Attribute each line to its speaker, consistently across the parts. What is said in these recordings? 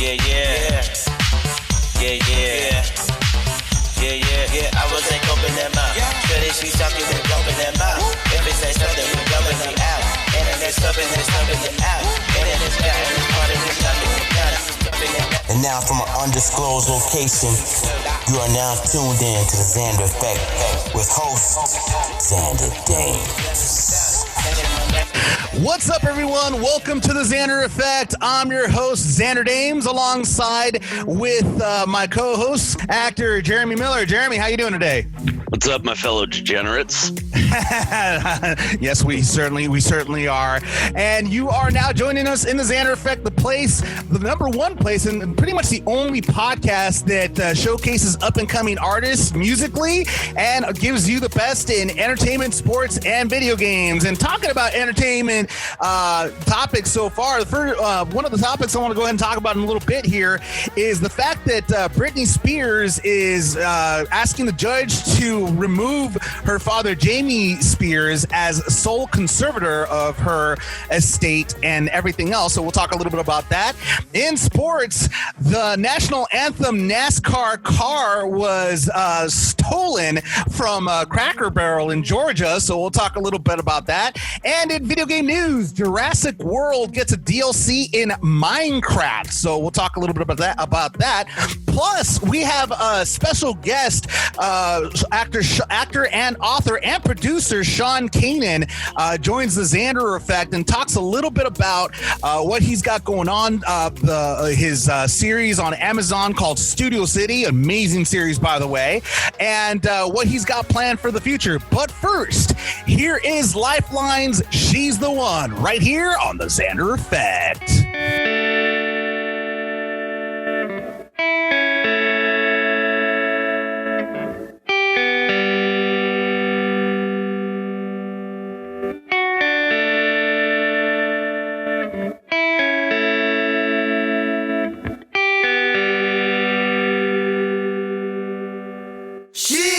Speaker 1: I wasn't open them up. Shorty, she talking and open them up. If it say something, we going it out. And then it's stuffing it out. And then it's got and it's part of it, stuffing it out.
Speaker 2: And now from an undisclosed location, you are now tuned in to the Xander Effect with host Xander Dames.
Speaker 3: What's up, everyone? Welcome to the Xander Effect. I'm your host, Xander Dames, alongside with my co-host, actor Jeremy Miller. Jeremy, how you doing today?
Speaker 4: What's up, my fellow degenerates?
Speaker 3: Yes, we certainly are. And you are now joining us in the Xander Effect, the number one place, and pretty much the only podcast that showcases up-and-coming artists musically and gives you the best in entertainment, sports, and video games. And talking about entertainment topics so far, one of the topics I want to go ahead and talk about in a little bit here is the fact that Britney Spears is asking the judge to remove her father, Jamie Spears, as sole conservator of her estate and everything else. So we'll talk a little bit about that. In sports, the National Anthem NASCAR car was stolen from Cracker Barrel in Georgia. So we'll talk a little bit about that. And in video game news, Jurassic World gets a DLC in Minecraft. So we'll talk a little bit about that. Plus, we have a special guest, actor and author and producer Sean Kanan joins the Xander Effect and talks a little bit about what he's got going on, his series on Amazon called Studio City, amazing series, by the way, and what he's got planned for the future. But first, here is Lifeline's She's the One, right here on the Xander Effect.
Speaker 1: She's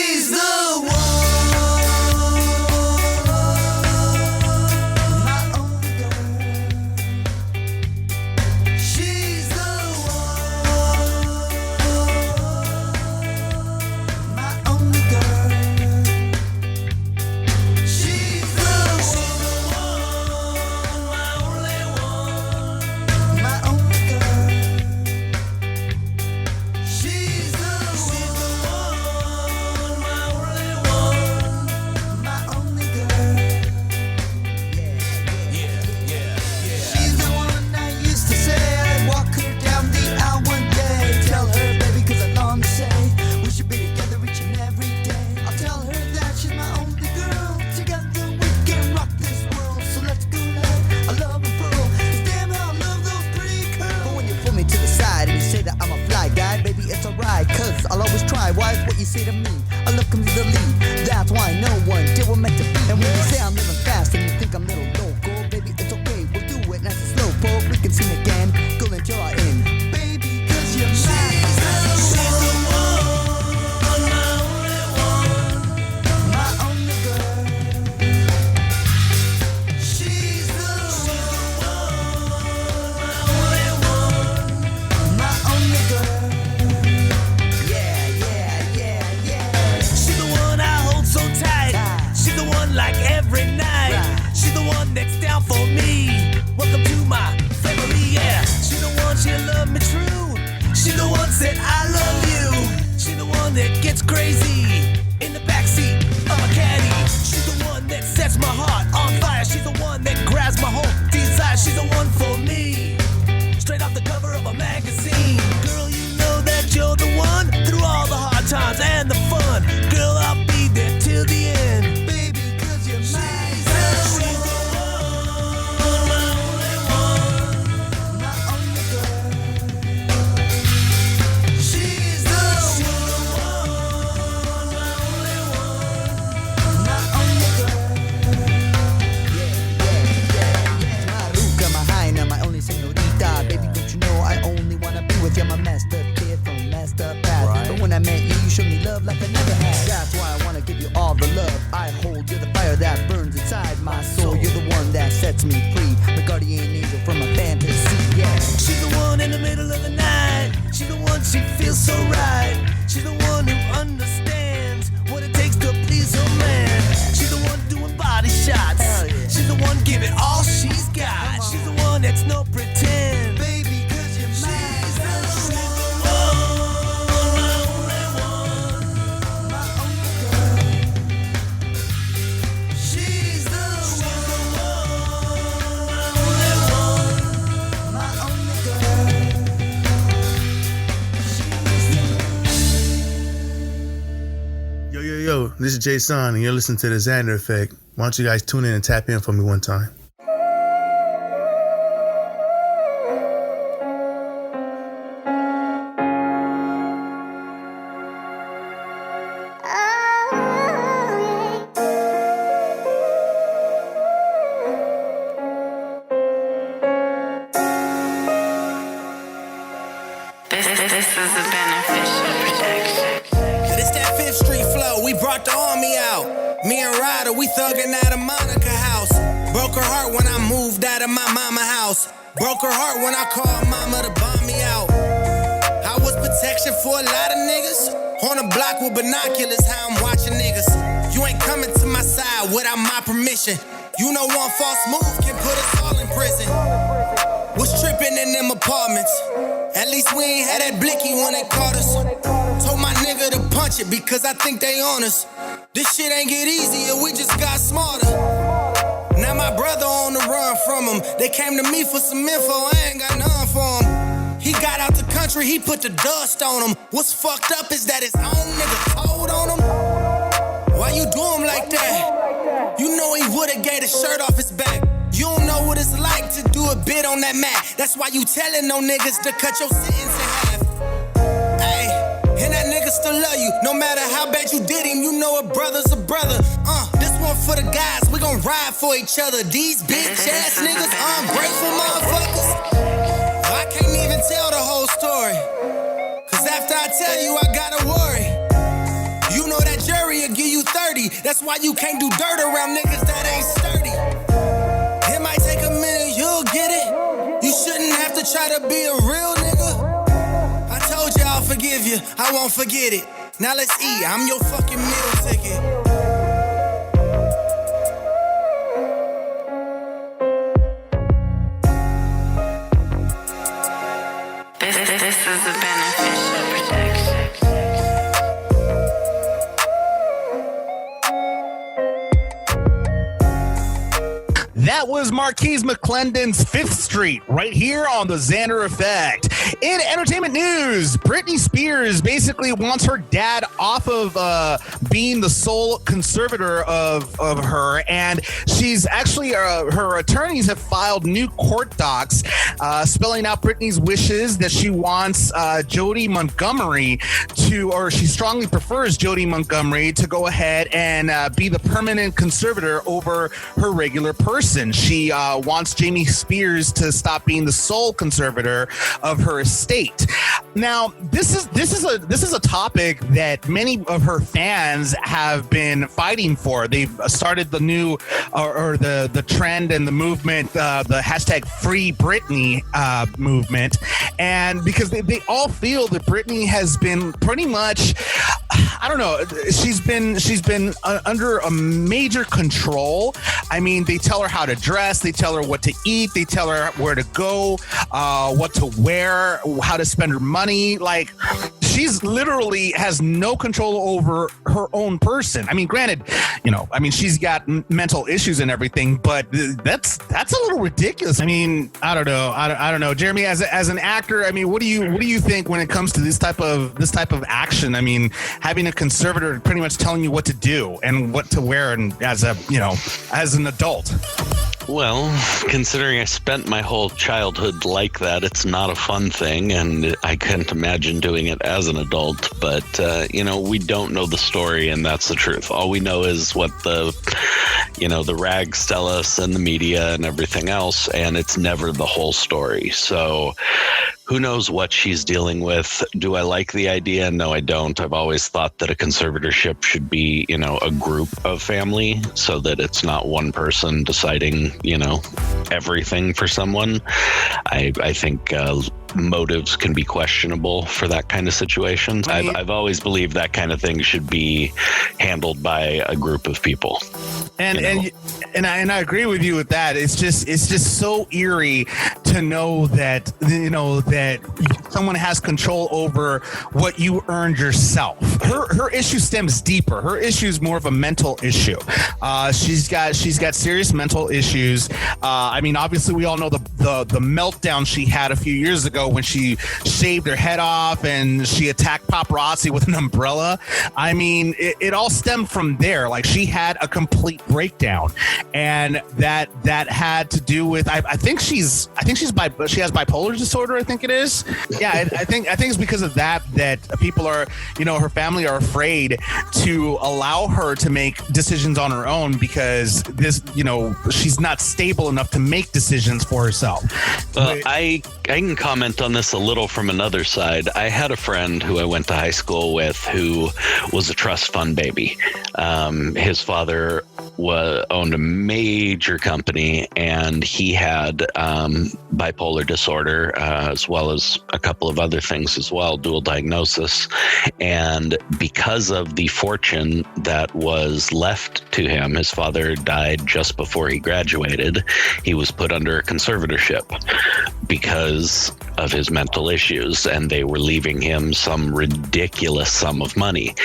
Speaker 5: She feels so right. She's the one who understands what it takes to please her man. She's the one doing body shots. She's the one giving all she's got. She's the one that's no pretend. Baby, 'cause you're mine. She's the
Speaker 6: Yo, this is Jason, and you're listening to the Xander Effect. Why don't you guys tune in and tap in for me one time?
Speaker 7: This is a beneficial protection.
Speaker 5: It's that Fifth Street flow, we brought the army out. Me and Ryder, we thuggin' out of Monica house. Broke her heart when I moved out of my mama house. Broke her heart when I called mama to bomb me out. I was protection for a lot of niggas. On the block with binoculars, how I'm watching niggas. You ain't coming to my side without my permission. You know one false move can put us all in prison. Was trippin' in them apartments. At least we ain't had that blicky when they caught us. Told my nigga to punch it because I think they on us. This shit ain't get easier, we just got smarter. Now my brother on the run from him. They came to me for some info, I ain't got none for him. He got out the country, he put the dust on him. What's fucked up is that his own nigga told on him. Why you do him like that? You know he would've gave the shirt off his back. You don't know what it's like to do a bit on that mat. That's why you telling no niggas to cut your sentence in half. Hey, and that nigga still love you. No matter how bad you did him, you know a brother's a brother. This one for the guys, we gon' ride for each other. These bitch ass niggas, ungrateful motherfuckers. I can't even tell the whole story. Cause after I tell you, I gotta worry. You know that jury will give you 30. That's why you can't do dirt around niggas that ain't sturdy. It might take a minute, you'll get it. You shouldn't have to try to be a real nigga. I told you I'll forgive you, I won't forget it. Now let's eat, I'm your fucking meal ticket.
Speaker 7: This is a beneficial protection.
Speaker 3: That was Marquiese McClendon's Fifth Street right here on the Xander Effect. In entertainment news, Britney Spears basically wants her dad off of being the sole conservator of her, and she's actually her attorneys have filed new court docs spelling out Britney's wishes that she wants Jody Montgomery to, or she strongly prefers Jody Montgomery to go ahead and be the permanent conservator over her regular person. She wants Jamie Spears to stop being the sole conservator of her estate. Now, this is a topic that many of her fans have been fighting for. They've started the new or the trend and the movement, the hashtag Free Britney movement, and because they all feel that Britney has been pretty much, I don't know, she's been under a major control. I mean, they tell her how to dress, they tell her what to eat, they tell her where to go, what to wear, how to spend her money. Like, she's literally has no control over her own person. I mean, granted, she's got mental issues and everything, but that's a little ridiculous. I mean, I don't know, Jeremy, as an actor, I mean, what do you think when it comes to this type of action? I mean, having a conservator pretty much telling you what to do and what to wear, and as an adult.
Speaker 4: Well, considering I spent my whole childhood like that, it's not a fun thing, and I can't imagine doing it as an adult. But, we don't know the story, and that's the truth. All we know is what the rags tell us and the media and everything else, and it's never the whole story. So who knows what she's dealing with? Do I like the idea? No, I don't. I've always thought that a conservatorship should be, a group of family so that it's not one person deciding, everything for someone. I think motives can be questionable for that kind of situation. I've always believed that kind of thing should be handled by a group of people.
Speaker 3: And I agree with you with that. It's just so eerie to know that that someone has control over what you earned yourself. Her issue stems deeper. Her issue is more of a mental issue. She's got serious mental issues. I mean, obviously, we all know the meltdown she had a few years ago when she shaved her head off and she attacked paparazzi with an umbrella. I mean, it all stemmed from there. Like, she had a complete breakdown, and that had to do with I think she has bipolar disorder. I think it is. Yeah, I think it's because of that people are, her family are afraid to allow her to make decisions on her own because she's not stable enough to make decisions for herself.
Speaker 4: I can comment on this a little from another side. I had a friend who I went to high school with who was a trust fund baby. His father owned a major company, and he had bipolar disorder as well as a couple of other things as well, dual diagnosis. And because of the fortune that was left to him, his father died just before he graduated. He was put under a conservatorship because of his mental issues, and they were leaving him some ridiculous sum of money.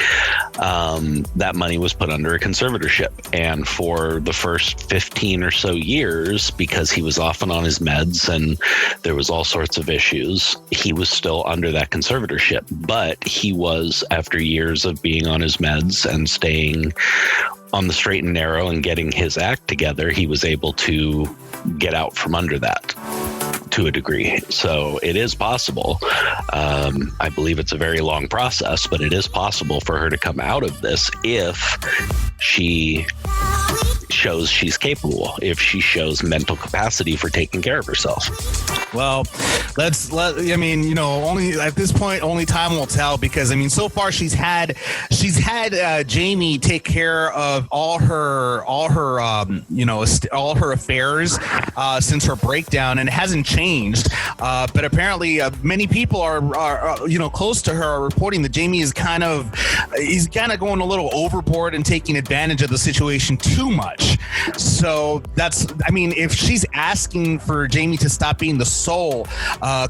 Speaker 4: That money was put under a conservatorship, and for the first 15 or so years, because he was often on his meds and there was all sorts of issues, he was still under that conservatorship. But he was, after years of being on his meds and staying on the straight and narrow and getting his act together, he was able to get out from under that to a degree. So it is possible. I believe it's a very long process, but it is possible for her to come out of this if she shows she's capable, if she shows mental capacity for taking care of herself.
Speaker 3: Well, only at this point, only time will tell, because so far she's had Jamie take care of all her affairs since her breakdown, and it hasn't changed. But apparently, many people are close to her are reporting that Jamie is kind of going a little overboard and taking advantage of the situation too much. So if she's asking for Jamie to stop being the sole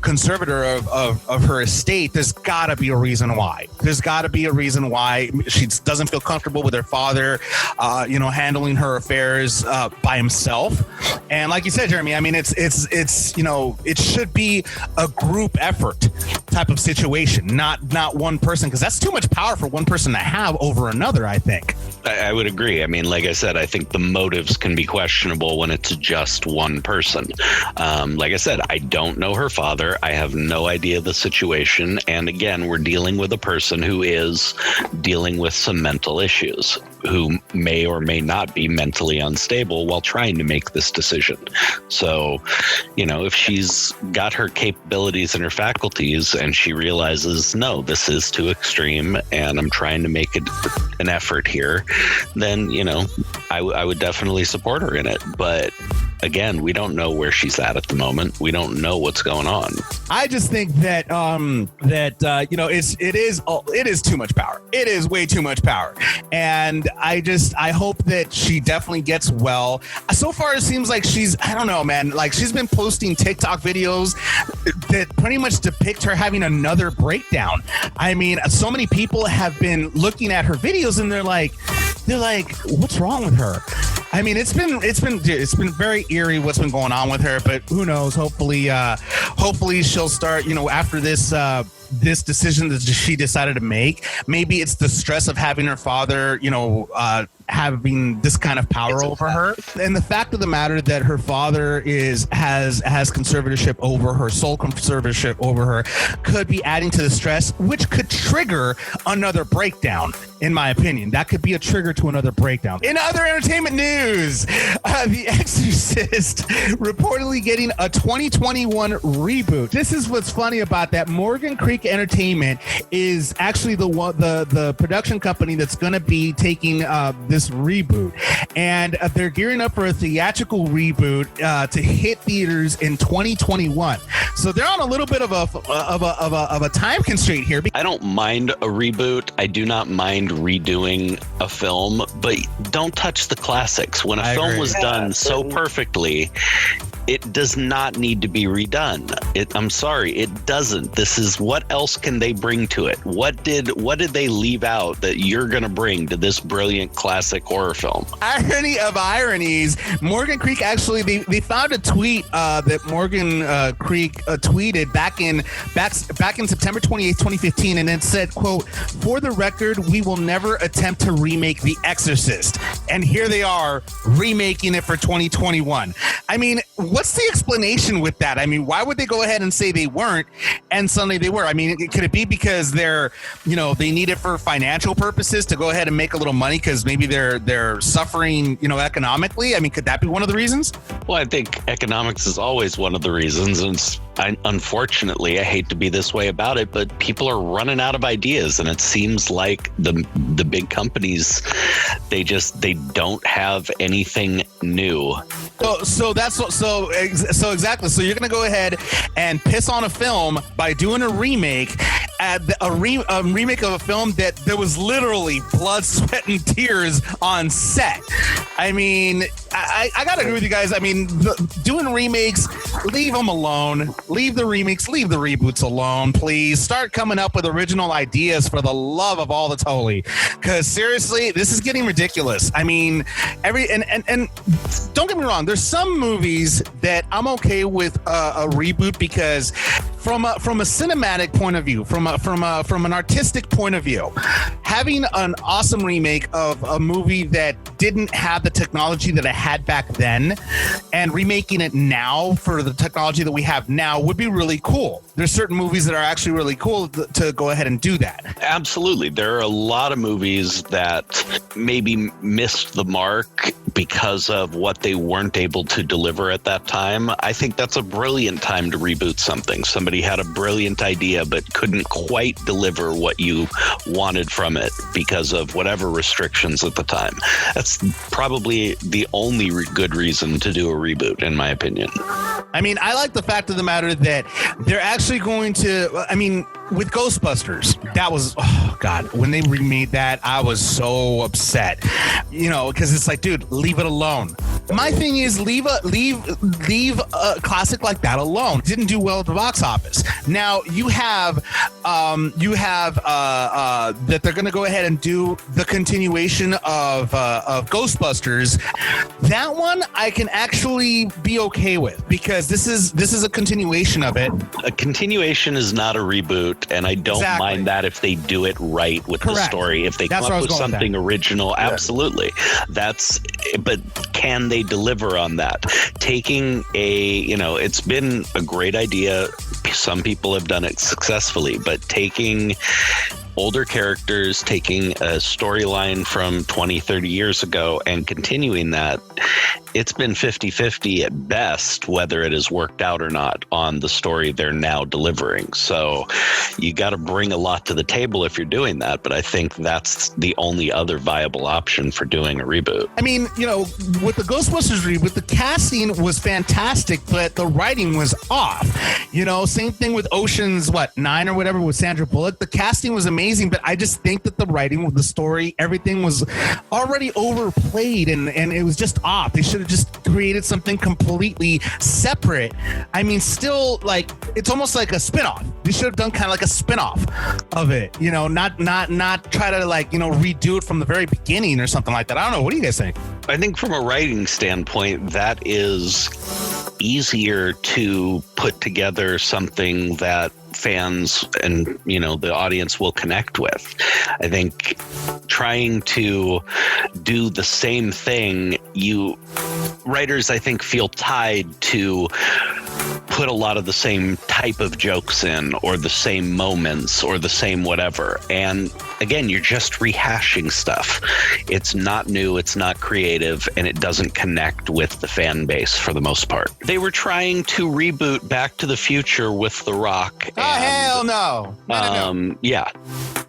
Speaker 3: conservator of her estate, there's got to be a reason why. There's got to be a reason why she doesn't feel comfortable with her father, handling her affairs by himself. And like you said, Jeremy, it should be a group effort type of situation, not one person, because that's too much power for one person to have over another, I think.
Speaker 4: I would agree. Like I said, I think the motives can be questionable when it's just one person. Like I said, I don't know her father. I have no idea the situation. And again, we're dealing with a person who is dealing with some mental issues, who may or may not be mentally unstable while trying to make this decision. So, if she's got her capabilities and her faculties and she realizes, no, this is too extreme and I'm trying to make an effort here, then, I would definitely support her in it. But again, we don't know where she's at the moment. We don't know what's going on.
Speaker 3: I just think that it is too much power. It is way too much power, and I hope that she definitely gets well. So far, it seems like I don't know, man. Like, she's been posting TikTok videos that pretty much depict her having another breakdown. So many people have been looking at her videos and they're like, what's wrong with her? It's been very eerie what's been going on with her, but who knows? Hopefully she'll start, after this decision that she decided to make. Maybe it's the stress of having her father, having this kind of power over her, and the fact of the matter that her father has conservatorship over her, sole conservatorship over her, could be adding to the stress, which could trigger another breakdown. In my opinion, that could be a trigger to another breakdown. In other entertainment news, The Exorcist reportedly getting a 2021 reboot. This is what's funny about that. Morgan Creek Entertainment is actually the production company that's going to be taking this this reboot, and they're gearing up for a theatrical reboot to hit theaters in 2021. So they're on a little bit of a time constraint here.
Speaker 4: I don't mind a reboot. I do not mind redoing a film, but don't touch the classics. When a film was done so perfectly, it does not need to be redone. I'm sorry, it doesn't. This is, what else can they bring to it? What did they leave out that you're going to bring to this brilliant classic horror film?
Speaker 3: Irony of ironies, Morgan Creek actually, they found a tweet that Morgan Creek tweeted back in September 28th, 2015, and it said, quote, "For the record, we will never attempt to remake The Exorcist." And here they are remaking it for 2021. I mean, what's the explanation with that? I mean, why would they go ahead and say they weren't and suddenly they were? I mean, could it be because they need it for financial purposes to go ahead and make a little money because maybe they're suffering, economically? I mean, could that be one of the reasons?
Speaker 4: Well, I think economics is always one of the reasons. And unfortunately, I hate to be this way about it, but people are running out of ideas, and it seems like the big companies, they don't have anything new.
Speaker 3: So exactly. So you're going to go ahead and piss on a film by doing a remake, a remake of a film that there was literally blood, sweat, and tears on set. I mean, I got to agree with you guys. I mean, doing remakes, leave them alone. Leave the remakes, leave the reboots alone, please. Start coming up with original ideas for the love of all that's holy. Because seriously, this is getting ridiculous. I mean, and don't get me wrong. There's some movies that I'm okay with a reboot because from a cinematic point of view, from an artistic point of view, having an awesome remake of a movie that didn't have the technology that it had back then and remaking it now for the technology that we have now would be really cool. There's certain movies that are actually really cool to go ahead and do that.
Speaker 4: Absolutely. There are a lot of movies that maybe missed the mark because of what they weren't able to deliver at that time. I think that's a brilliant time to reboot something. Somebody had a brilliant idea but couldn't quite deliver what you wanted from it because of whatever restrictions at the time. That's probably the only good reason to do a reboot, in my opinion.
Speaker 3: I mean, I like the fact of the matter that they're actually going to, I mean, with Ghostbusters, that was, oh God, when they remade that, I was so upset, because it's like, dude, leave it alone. My thing is leave a classic like that alone. It didn't do well at the box office. Now you have that they're going to go ahead and do the continuation of Ghostbusters. That one I can actually be okay with because this is a continuation of it.
Speaker 4: A continuation is not a reboot, and I don't mind that if they do it right with the story. If they come up with something original, absolutely. But can they deliver on that? Taking it's been a great idea. Some people have done it successfully, but taking older characters, taking a storyline from 20, 30 years ago and continuing that, it's been 50-50 at best whether it has worked out or not on the story they're now delivering. So you got to bring a lot to the table if you're doing that, but I think that's the only other viable option for doing a reboot.
Speaker 3: I mean, with the Ghostbusters reboot, the casting was fantastic, but the writing was off. Same thing with Ocean's 9 or whatever with Sandra Bullock. The casting was amazing, but I just think that the writing with the story, everything was already overplayed and it was just off. They should have just created something completely separate. I mean, still, like, it's almost like a spinoff. They should have done kind of like a spinoff of it, not try to redo it from the very beginning or something like that. I don't know. What do you guys think?
Speaker 4: I think from a writing standpoint, that is easier to put together something that fans and the audience will connect with. I think trying to do the same thing, writers I think feel tied to put a lot of the same type of jokes in, or the same moments, or the same whatever. And again, you're just rehashing stuff. It's not new, it's not creative, and it doesn't connect with the fan base for the most part. They were trying to reboot Back to the Future with The Rock.
Speaker 3: Oh, hell no. No.
Speaker 4: Yeah.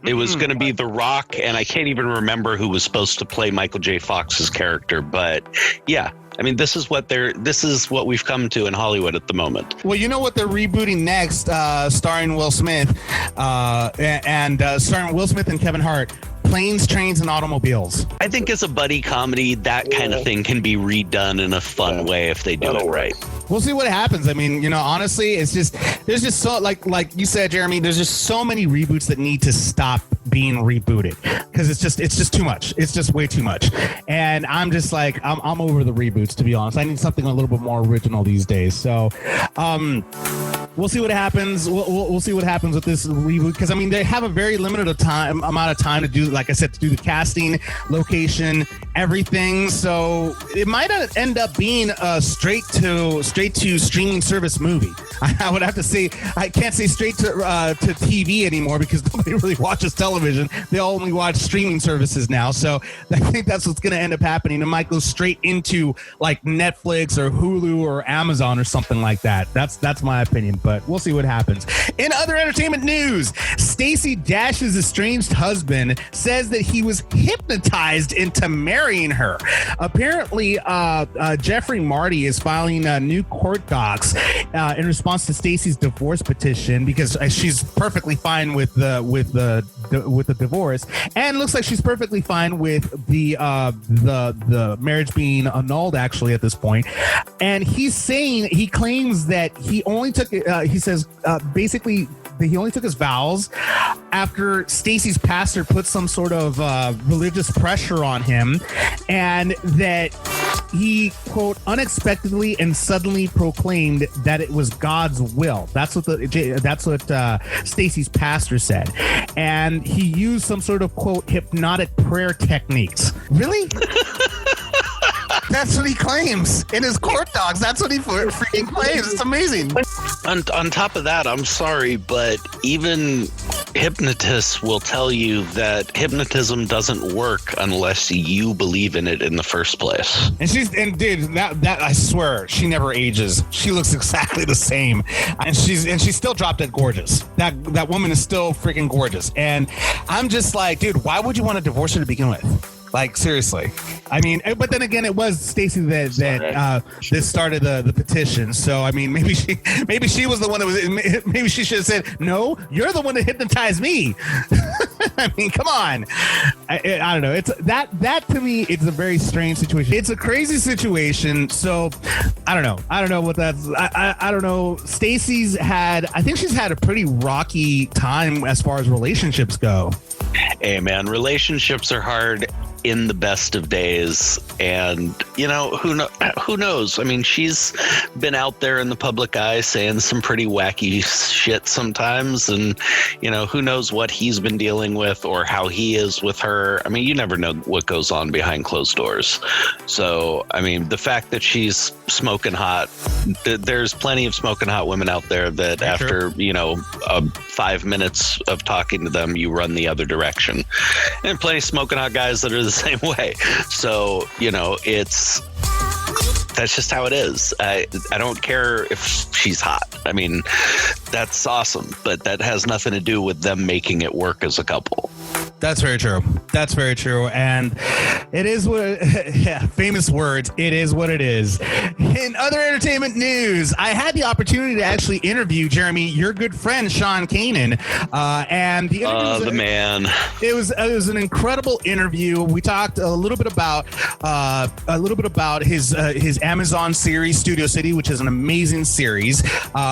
Speaker 4: It was going to be The Rock, and I can't even remember who was supposed to play Michael J. Fox's character, but yeah. I mean, this is what we've come to in Hollywood at the moment.
Speaker 3: Well, you know what they're rebooting next, starring Will Smith, starring Will Smith and Kevin Hart. Planes, Trains, and Automobiles.
Speaker 4: I think as a buddy comedy, that kind of thing can be redone in a fun way if they do it right.
Speaker 3: We'll see what happens. I mean, honestly, there's just so like you said, Jeremy, there's just so many reboots that need to stop being rebooted because it's just too much. It's just way too much. And I'm just like, I'm over the reboots, to be honest. I need something a little bit more original these days. So, we'll see what happens. We'll see what happens with this reboot because I mean they have a very limited amount of time to do, like I said, to do the casting, location, everything. So it might end up being a straight to streaming service movie. I would have to say I can't say straight to TV anymore because nobody really watches television. They all only watch streaming services now. So I think that's what's going to end up happening. It might go straight into like Netflix or Hulu or Amazon or something like that. That's my opinion. But we'll see what happens. In other entertainment news, Stacey Dash's estranged husband says that he was hypnotized into marrying her. Apparently, Jeffrey Marty is filing new court docs in response to Stacey's divorce petition because she's perfectly fine with the divorce, and looks like she's perfectly fine with the marriage being annulled. Actually, at this point, and he claims that he only took. He says basically that he only took his vows after Stacey's pastor put some sort of religious pressure on him, and that he, quote, unexpectedly and suddenly proclaimed that it was God's will. That's what Stacey's pastor said, and he used some sort of, quote, hypnotic prayer techniques. Really? That's what he claims in his court docs. That's what he freaking claims. It's amazing.
Speaker 4: On top of that, I'm sorry, but even hypnotists will tell you that hypnotism doesn't work unless you believe in it in the first place.
Speaker 3: And dude, that I swear, she never ages. She looks exactly the same, and she's still drop dead gorgeous. That woman is still freaking gorgeous, and I'm just like, dude, why would you want to divorce her to begin with? Like, seriously. I mean, but then again, it was Stacey that started the petition. So, I mean, maybe she was the one that was, maybe she should have said, no, you're the one that hypnotized me. I mean, come on. I don't know. It's that to me, it's a very strange situation. It's a crazy situation. So I don't know. I don't know what that's, I don't know. Stacey's I think she's had a pretty rocky time as far as relationships go.
Speaker 4: Hey man, relationships are hard in the best of days, and who knows? I mean, she's been out there in the public eye saying some pretty wacky shit sometimes, and who knows what he's been dealing with or how he is with her. I mean, you never know what goes on behind closed doors. So, I mean, the fact that she's smoking hot, there's plenty of smoking hot women out there that after 5 minutes of talking to them, you run the other direction, and plenty of smoking hot guys that are the same way. So, that's just how it is. I don't care if she's hot. I mean, that's awesome, but that has nothing to do with them making it work as a couple.
Speaker 3: That's very true. That's very true. And it is famous words. It is what it is. In other entertainment news, I had the opportunity to actually interview, Jeremy, your good friend, Sean Kanan. And the interview
Speaker 4: the man.
Speaker 3: It was an incredible interview. We talked a little bit about his Amazon series, Studio City, which is an amazing series.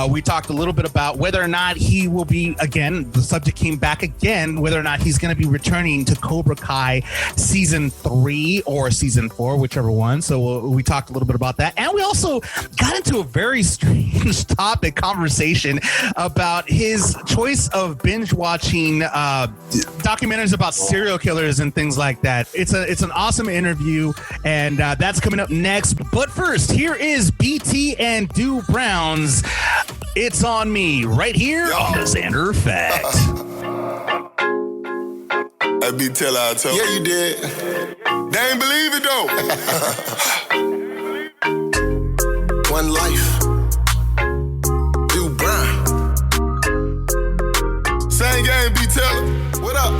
Speaker 3: We talked a little bit about whether or not he will be, again, the subject came back again, whether or not he's going to be returning to Cobra Kai season 3 or season 4, whichever one. So we talked a little bit about that. And we also got into a very strange conversation about his choice of binge watching documentaries about serial killers and things like that. It's an awesome interview, and that's coming up next. But first, here is BT and Du Brown's It's on me right here on the Xander Effect.
Speaker 8: I be tell I told. Yeah, you did. They ain't believe it though. One life. Do Brown. Same game, be telling. What up?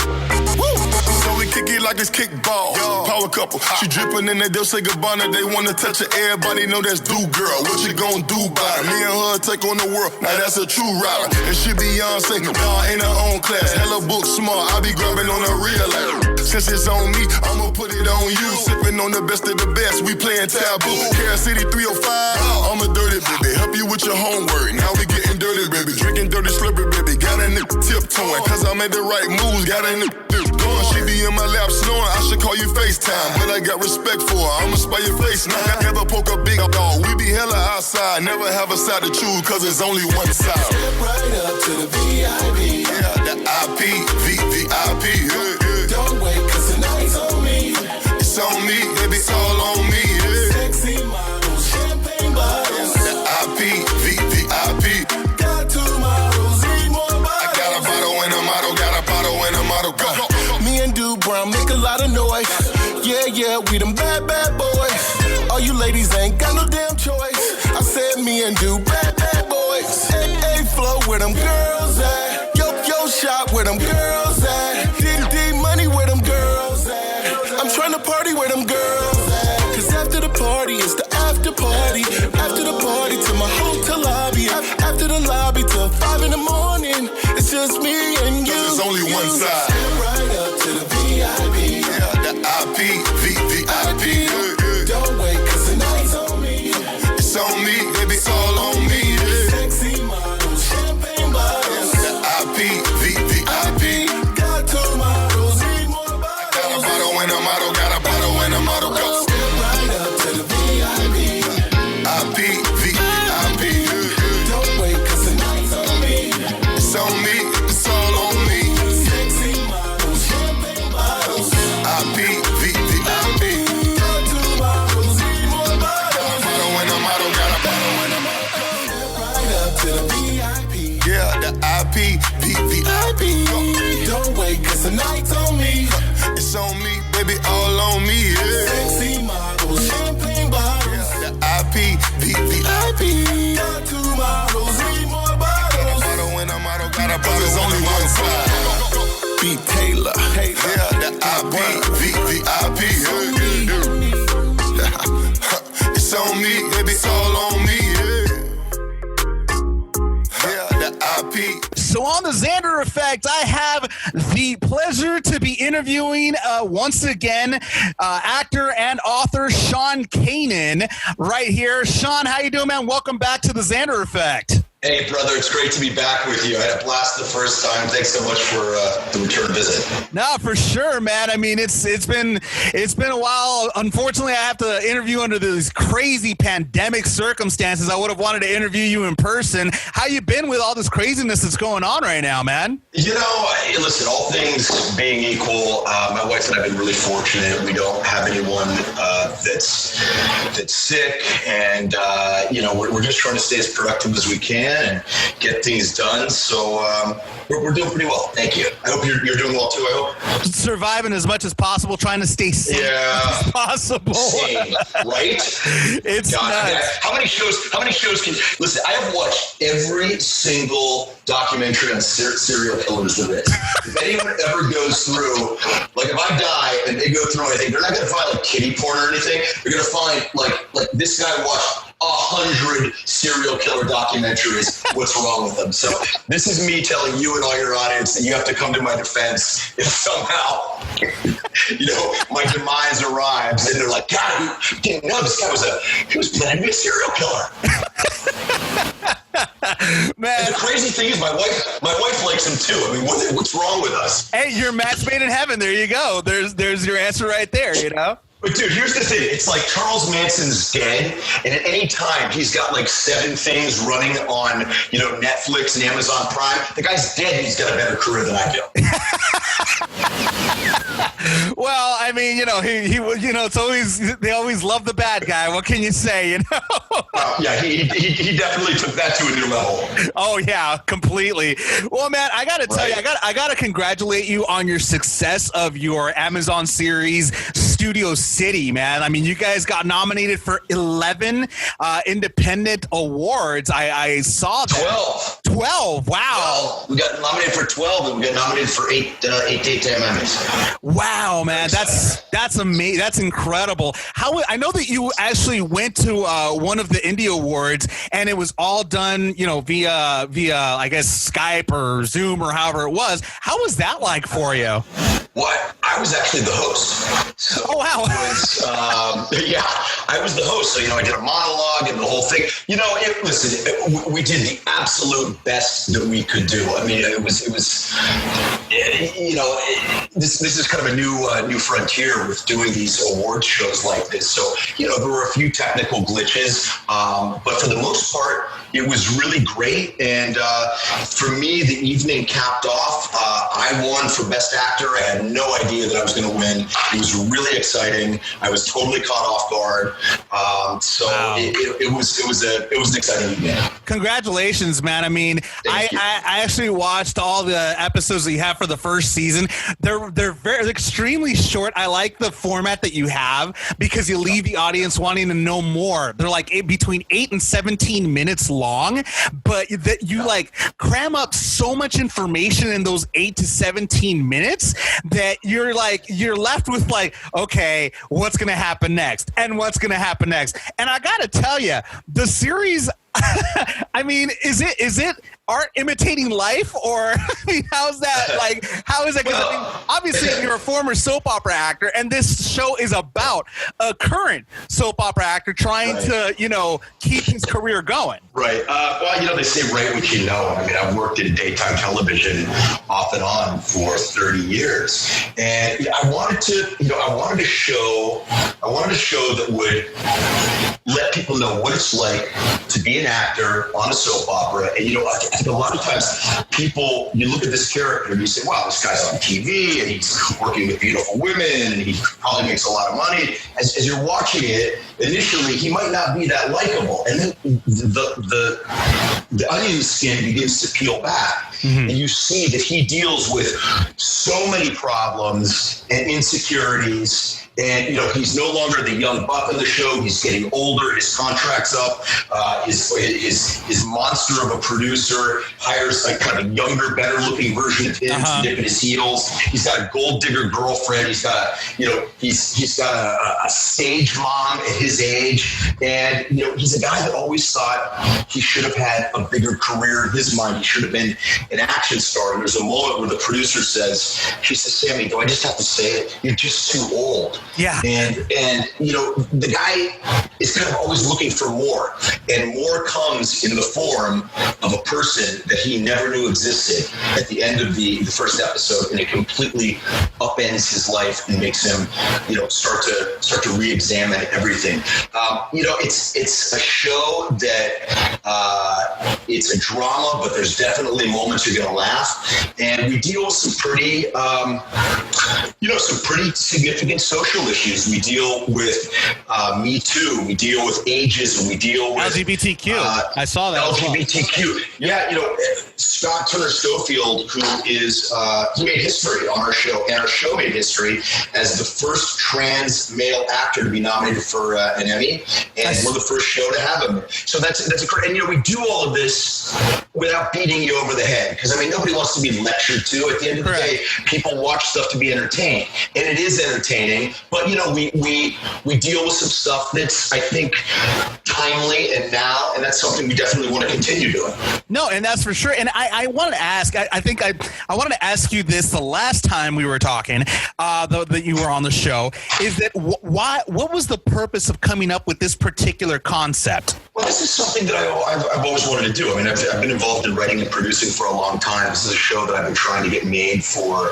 Speaker 8: Woo! So we kick it like it's kickball. Power couple. She dripping in that Dolce Gabbana. They wanna touch her. Everybody know that's do girl. What you gon' do about it? Me and her take on the world. Now that's a true rider. And she Beyonce. Nah, in her own class. Hella book smart. I be grabbing on her real life. Since it's on me, I'ma put it on you. Sipping on the best of the best. We playing taboo. Kansas City 305. I'm a dirty baby. Help you with your homework. Now we getting dirty, baby. Drinking dirty slippery, baby. Got a nigga tiptoeing. Cause I made the right moves. Got a nigga going. She be in my lap snoring. I should call you FaceTime. But I got respect for her. I'ma spy your face now. Never poke a big dog. We be hella outside. Never have a side to choose. Cause it's only one side. Step right up to the VIP. Yeah, the IP. VIP. Don't wait, cause tonight's on me. It's on me, baby, it's all on me, yeah. Sexy models, champagne bottles. The IP, VIP. Got 2 models, need more bottles. I got a bottle and a model, got a bottle and a model, go. Me and Dude Brown make a lot of noise. Yeah, we them bad boys. All you ladies ain't got no damn choice. I said me and Dude bad boys. A flow where them girls at. Yo shop where them girls at. D money where them girls at. I'm trying to party where them girls at. Cause after the party, it's the after party. After the party to my hotel lobby. After the lobby till 5 in the morning. It's just me and you. Cause there's only one side. Step right up to the VIP. Yeah, the IP, VIP. Don't wait, cause tonight's on me. It's on me, baby, it's all on me. Yeah. Sexy models, champagne bottles. The IP, VIP. Got 2 models, need more bottles. Got a bottle and a model, got a bottle and a model. Go. Step right up to the VIP. IP, VIP. Don't wait, cause tonight's on me. It's on me, it's all on me. Sexy models, champagne bottles. IP, VIP. Got 2 models, need more bottles. Got a bottle and a model, got a bottle and a model. Step right up to the VIP. Yeah, the IP, VIP. Don't wait, cause tonight's on me. It's on me, baby, all on me, yeah. Sexy models, champagne bottles. Yeah, the IP, VIP. Got 2 models, need more bottles. Got a bottle and a model, got a bottle. There's only one side. Beat Taylor. Yeah, the IP, It's on me, baby, it's all on me, yeah, the IP.
Speaker 3: So on the Xander Effect, I have the pleasure to be interviewing once again actor and author Sean Kanan right here. Sean, how you doing, man? Welcome back to the Xander Effect.
Speaker 9: Hey, brother, it's great to be back with you. I had a blast the first time. Thanks so much for the return visit.
Speaker 3: No, for sure, man. I mean, it's been a while. Unfortunately, I have to interview under these crazy pandemic circumstances. I would have wanted to interview you in person. How you been with all this craziness that's going on right now, man?
Speaker 9: You know, listen, all things being equal, my wife and I have been really fortunate. We don't have anyone that's sick, and we're just trying to stay as productive as we can and get things done. So we're doing pretty well. Thank you. I hope you're doing well too. I hope
Speaker 3: surviving as much as possible, trying to stay safe as possible.
Speaker 9: Same, right?
Speaker 3: It's nuts.
Speaker 9: How many shows can listen? I have watched every single documentary on serial killers there is. If anyone ever goes through, like if I die and they go through anything, they're not going to find like kiddie porn or anything. They're going to find like this guy watched 100 serial killer documentaries. What's wrong with them? So this is me telling you and all your audience that you have to come to my defense if somehow, my demise arrives and they're like, God, we didn't know this guy was planning to be a serial killer. Man, and the crazy thing is, my wife likes him too. I mean, what's wrong with us?
Speaker 3: Hey, you're a match made in heaven. There you go. There's your answer right there.
Speaker 9: But dude, here's the thing. It's like Charles Manson's dead, and at any time he's got like 7 things running on, Netflix and Amazon Prime. The guy's dead. He's got a better career than I do.
Speaker 3: Well, I mean, he it's always, they always love the bad guy. What can you say,
Speaker 9: Yeah, he definitely took that to a new level.
Speaker 3: Oh yeah, completely. Well, man, I gotta tell you, I gotta congratulate you on your success of your Amazon series, Studio City, man. I mean, you guys got nominated for 11 independent awards. I saw that. 12. Wow.
Speaker 9: 12. We got nominated for 12, and we got nominated for 8 daytime Emmys.
Speaker 3: Wow, man, that's amazing. That's incredible. I know that you actually went to one of the Indie Awards, and it was all done, via I guess Skype or Zoom or however it was. How was that like for you?
Speaker 9: What? I was actually the host. So
Speaker 3: oh wow!
Speaker 9: I was the host. So I did a monologue and the whole thing. Listen, we did the absolute best that we could do. I mean, it was. This is kind of a new frontier with doing these award shows like this. So there were a few technical glitches, but for the most part, it was really great. And for me, the evening capped off. I won for Best Actor. I had no idea that I was going to win. It was really exciting. I was totally caught off guard. Wow. It was an exciting evening.
Speaker 3: Congratulations, man. I mean, I actually watched all the episodes that you have for the first season. They're extremely short. I like the format that you have because you leave the audience wanting to know more. They're like between 8 and 17 minutes long, but that you like cram up so much information in those 8 to 17 minutes that you're left with like, okay, what's going to happen next? And what's going to happen next? And I got to tell you, the series, I mean, is it art imitating life, or how's that? Like, how is it? Because I mean, obviously you're a former soap opera actor, and this show is about a current soap opera actor trying to, keep his career going.
Speaker 9: Right. Well, they say write what you know. I mean, I've worked in daytime television off and on for 30 years, and I wanted to show that would let people know what it's like to be an actor on a soap opera. And I think a lot of times you look at this character and you say, wow, this guy's on TV and he's working with beautiful women and he probably makes a lot of money. As you're watching it, initially he might not be that likable, and then the onion skin begins to peel back, and you see that he deals with so many problems and insecurities. And, he's no longer the young buck of the show. He's getting older. His contract's up. His monster of a producer hires a kind of younger, better-looking version of him to dip in his heels. He's got a gold digger girlfriend. He's got a stage mom at his age. And, he's a guy that always thought he should have had a bigger career in his mind. He should have been an action star. And there's a moment where the producer says, Sammy, do I just have to say it? You're just too old.
Speaker 3: Yeah.
Speaker 9: And the guy is kind of always looking for more, and more comes in the form of a person that he never knew existed at the end of the first episode, and it completely upends his life and makes him start to re-examine everything. It's a show that it's a drama, but there's definitely moments you're gonna laugh, and we deal with some pretty significant social issues. We deal with Me Too. We deal with ageism. We deal with
Speaker 3: LGBTQ. I saw that.
Speaker 9: LGBTQ. Yeah, Scott Turner Schofield, who is he made history on our show, and our show made history as the first trans male actor to be nominated for an Emmy, and we're the first show to have him. So that's a and we do all of this without beating you over the head, because nobody wants to be lectured to. At the end of the day, people watch stuff to be entertained, and it is entertaining. But we deal with some stuff that's, I think, timely and now, and that's something we definitely want to continue doing.
Speaker 3: No, and that's for sure. And I wanted to ask. I wanted to ask you this the last time we were talking, that you were on the show. Is that what was the purpose of coming up with this particular concept?
Speaker 9: Well, this is something that I've always wanted to do. I've been involved in writing and producing for a long time. This is a show that I've been trying to get made for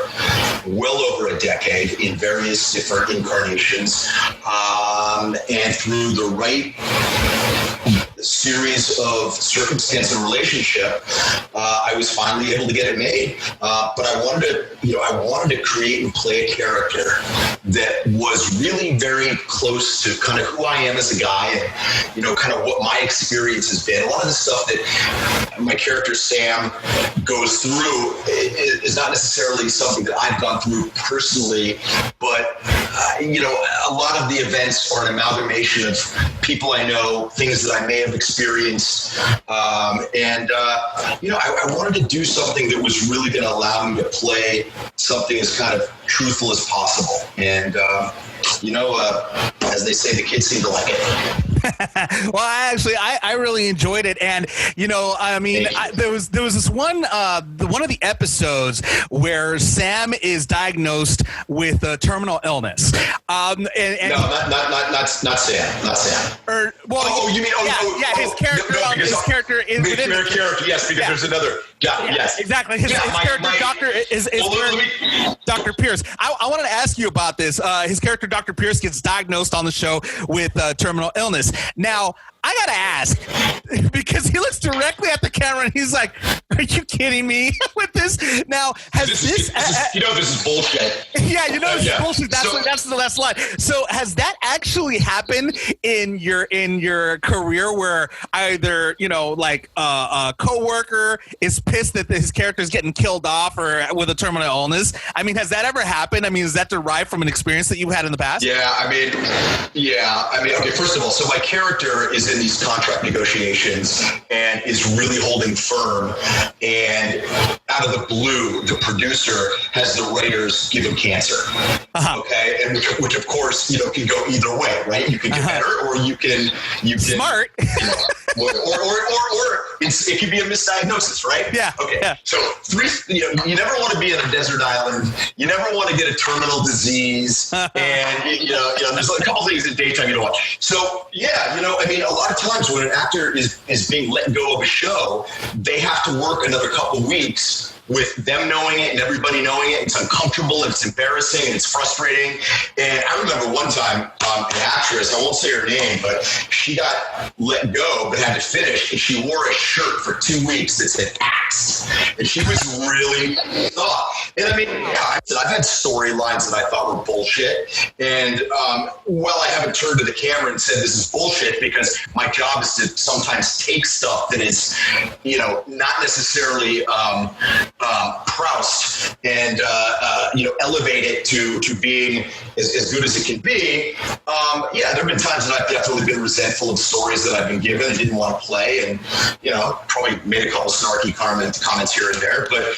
Speaker 9: well over a decade in various different incarnations, and through the right series of circumstance and relationship, I was finally able to get it made. But I wanted to create and play a character that was really very close to kind of who I am as a guy and, you know, kind of what my experience has been. A lot of the stuff that my character Sam goes through is not necessarily something that I've gone through personally, but, you know, a lot of the events are an amalgamation of people I know, things that I may have experienced. You know, I wanted to do something that was really going to allow me to play something as kind of truthful as possible. And, you know, as they say, the kids seem to like it.
Speaker 3: Well, I really enjoyed it, and you know, I mean, there was this one one of the episodes where Sam is diagnosed with a terminal illness. And
Speaker 9: no, not Sam, not Sam.
Speaker 3: Or well,
Speaker 9: you mean
Speaker 3: his character, his character is within
Speaker 9: the character, yes, because there's another. Yes,
Speaker 3: exactly. His character, Doctor, is Dr. Pierce. I wanted to ask you about this. His character, Dr. Pierce, gets diagnosed on the show with terminal illness. Now, I gotta ask, because he looks directly at the camera and he's like, "Are you kidding me with this?" Now, has this
Speaker 9: you know, this is bullshit.
Speaker 3: Yeah, you know, this is bullshit. That's the last line. So, has that actually happened in your career, where either, you know, like a coworker is pissed that his character is getting killed off or with a terminal illness? I mean, has that ever happened? I mean, is that derived from an experience that you had in the past?
Speaker 9: Yeah, I mean, okay, first of all, so my character is in these contract negotiations and is really holding firm, and out of the blue, the producer has the writers give him cancer. Okay, and which of course, you know, can go either way, right? You can get better, or you can
Speaker 3: smart.
Speaker 9: You know, or it could be a misdiagnosis, right?
Speaker 3: Yeah.
Speaker 9: Okay.
Speaker 3: Yeah.
Speaker 9: So you never want to be on a desert island. You never want to get a terminal disease, and you know, there's a couple things in daytime you don't want. So yeah, you know, I mean, a lot of times when an actor is being let go of a show, they have to work another couple weeks with them knowing it and everybody knowing it. It's uncomfortable, and it's embarrassing, and it's frustrating. And I remember one time, an actress, I won't say her name, but she got let go but had to finish, and she wore a shirt for 2 weeks that said "Axed," and she was really thought. And I mean, yeah, I've had storylines that I thought were bullshit, and I haven't turned to the camera and said this is bullshit, because my job is to sometimes take stuff that is, you know, not necessarily proused and you know, elevate it to being as good as it can be. Yeah, there have been times that I've definitely been resentful of stories that I've been given and didn't want to play, and you know, probably made a couple snarky comments here and there. But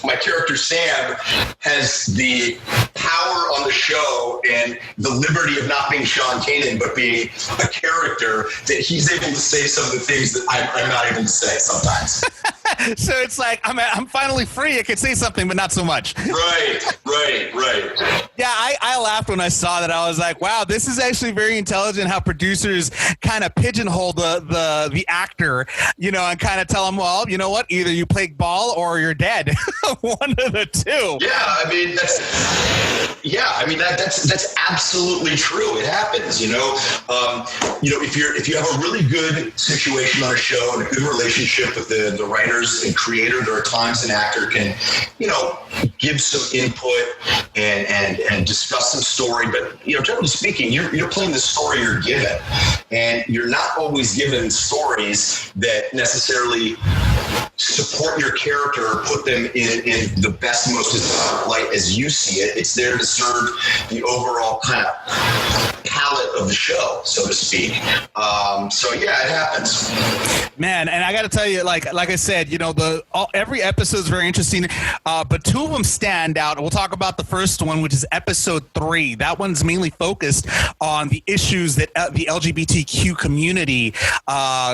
Speaker 9: my character Sam has the power on the show and the liberty of not being Sean Kanan, but being a character that he's able to say some of the things that I'm not able to say sometimes.
Speaker 3: So it's like, I'm finally free. I could say something, but not so much.
Speaker 9: Right.
Speaker 3: Yeah, I laughed when I saw that. I was like, wow, this is actually very intelligent how producers kind of pigeonhole the actor, you know, and kind of tell them, well, you know what, either you play ball or you're dead. One of the two.
Speaker 9: Yeah, I mean, that's absolutely true. It happens, you know. If you have a really good situation on a show and a good relationship with the writers and creator, there are times an actor can, you know, give some input and discuss some story. But, you know, generally speaking, you're playing the story you're given, and you're not always given stories that necessarily support your character or put them in the best, most light as you see it. It's there to serve the overall kind of palette of the show, so to speak. So yeah, it happens.
Speaker 3: Man, and I got to tell you, like I said, you know, every episode is very interesting, but two of them stand out. We'll talk about the first one, which is episode 3. That one's mainly focused on the issues that the LGBTQ community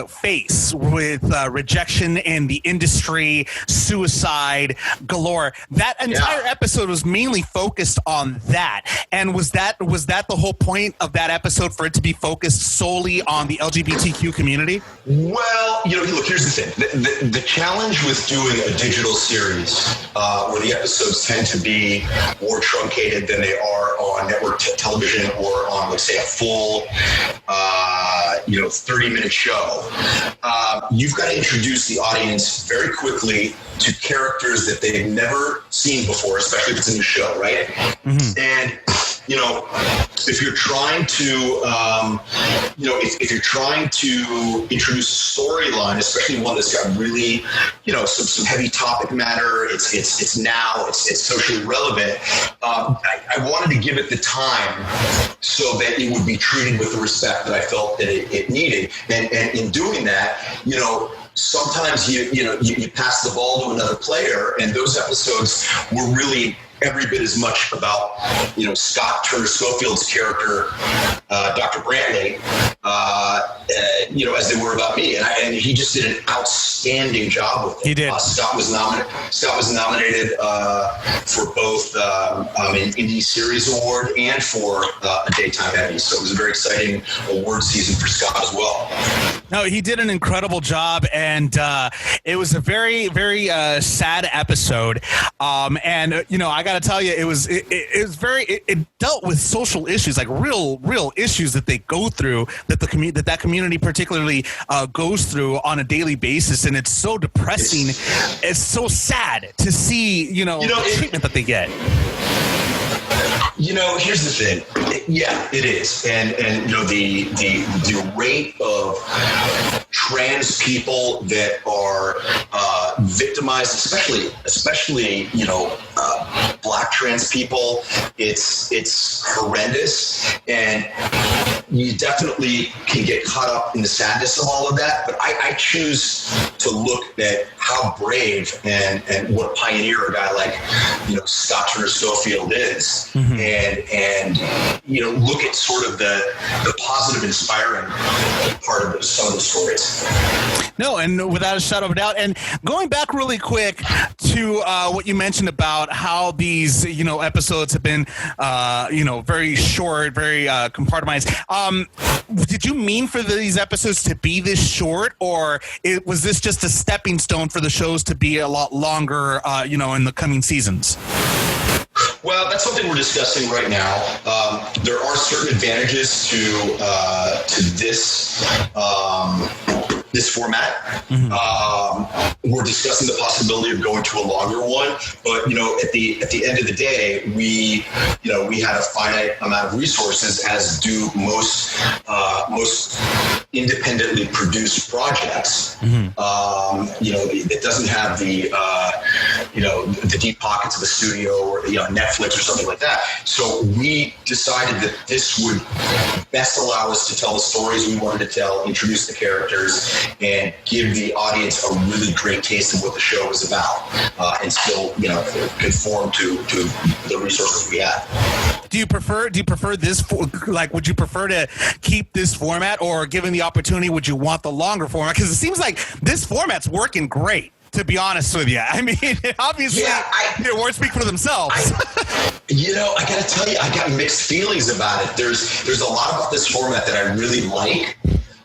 Speaker 3: face with rejection in the industry, suicide galore. That entire episode was mainly focused on that. And was that the whole point of that episode, for it to be focused solely on the LGBTQ community?
Speaker 9: Well, you know, look, here's the thing. The challenge with doing a digital series where the episodes tend to be more truncated than they are on network television or on, let's say, a full 30-minute show, you've got to introduce the audience very quickly to characters that they've never seen before, especially if it's a new show, right? Mm-hmm. And if you're trying to, if you're trying to introduce a storyline, especially one that's got really, some heavy topic matter, it's now, it's socially relevant. I wanted to give it the time so that it would be treated with the respect that I felt that it needed, and in doing that, sometimes you pass the ball to another player, and those episodes were really every bit as much about, Scott Turner Schofield's character, Dr. Brantley, as they were about me. And he just did an outstanding job with it.
Speaker 3: He did.
Speaker 9: Scott was nominated for both an Indie Series Award and for a Daytime Emmy. So it was a very exciting award season for Scott as well.
Speaker 3: No, he did an incredible job, and it was a very, very sad episode. I got to tell you, it dealt with social issues, like real issues that they go through, that community particularly goes through on a daily basis, and it's so depressing. It's so sad to see, the treatment that they get.
Speaker 9: Here's the thing. Yeah, it is. And the rate of trans people that are victimized, especially black trans people, it's horrendous. And you definitely can get caught up in the sadness of all of that. But I choose to look at how brave and what a pioneer a guy like, Scott Turner Schofield is. Mm-hmm. And look at sort of the positive, inspiring part of some of the stories.
Speaker 3: No, and without a shadow of a doubt. And going back really quick to what you mentioned about how these, episodes have been, very short, very compartmentalized. Did you mean for these episodes to be this short, or was this just a stepping stone for the shows to be a lot longer, in the coming seasons?
Speaker 9: Well, that's something we're discussing right now. There are certain advantages to this format. Mm-hmm. We're discussing the possibility of going to a longer one, but at the end of the day, we had a finite amount of resources, as do most independently produced projects. Mm-hmm. It doesn't have the deep pockets of a studio or Netflix or something like that. So we decided that this would best allow us to tell the stories we wanted to tell, introduce the characters, and give the audience a really great taste of what the show is about, and still conform to the resources we have.
Speaker 3: Do you prefer this? Would you prefer to keep this format, or given the opportunity, would you want the longer format? Because it seems like this format's working great, to be honest with you. I mean, obviously, words speak for themselves.
Speaker 9: I got to tell you, I got mixed feelings about it. There's a lot about this format that I really like.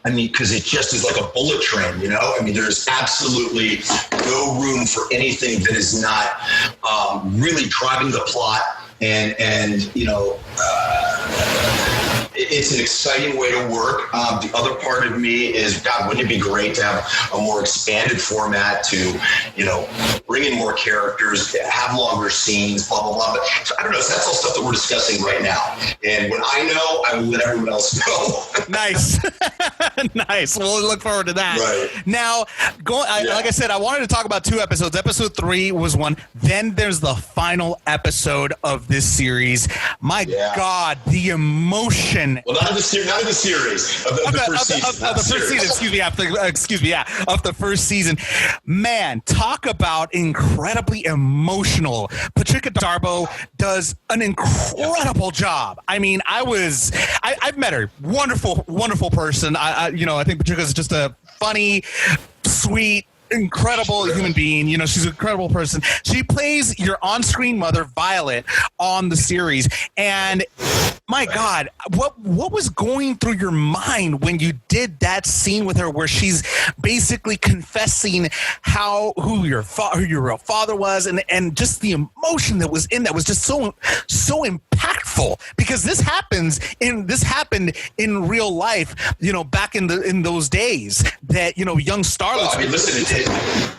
Speaker 9: I mean, because it just is like a bullet train, there's absolutely no room for anything that is not really driving the plot and it's an exciting way to work. The other part of me is, God, wouldn't it be great to have a more expanded format to, bring in more characters, have longer scenes, blah, blah, blah. But so I don't know. So that's all stuff that we're discussing right now. And when I know, I will let everyone else know.
Speaker 3: Nice. Nice. We'll look forward to that. Right. Now, like I said, I wanted to talk about 2 episodes. Episode 3 was one. Then there's the final episode of this series. My God, the emotion.
Speaker 9: Well, not of the series. Of the first season. Of the first season.
Speaker 3: Of the first season. Man, talk about incredibly emotional. Patricia Darbo does an incredible job. I mean, I've met her. Wonderful, wonderful person. I think Patricia's just a funny, sweet, incredible human being. She's an incredible person. She plays your on-screen mother, Violet, on the series. And my God, what was going through your mind when you did that scene with her, where she's basically confessing who your real father was, and just the emotion that was in that was just so impactful. impactful because this happened in real life, back in those days that, young starlets.
Speaker 9: Well, listen,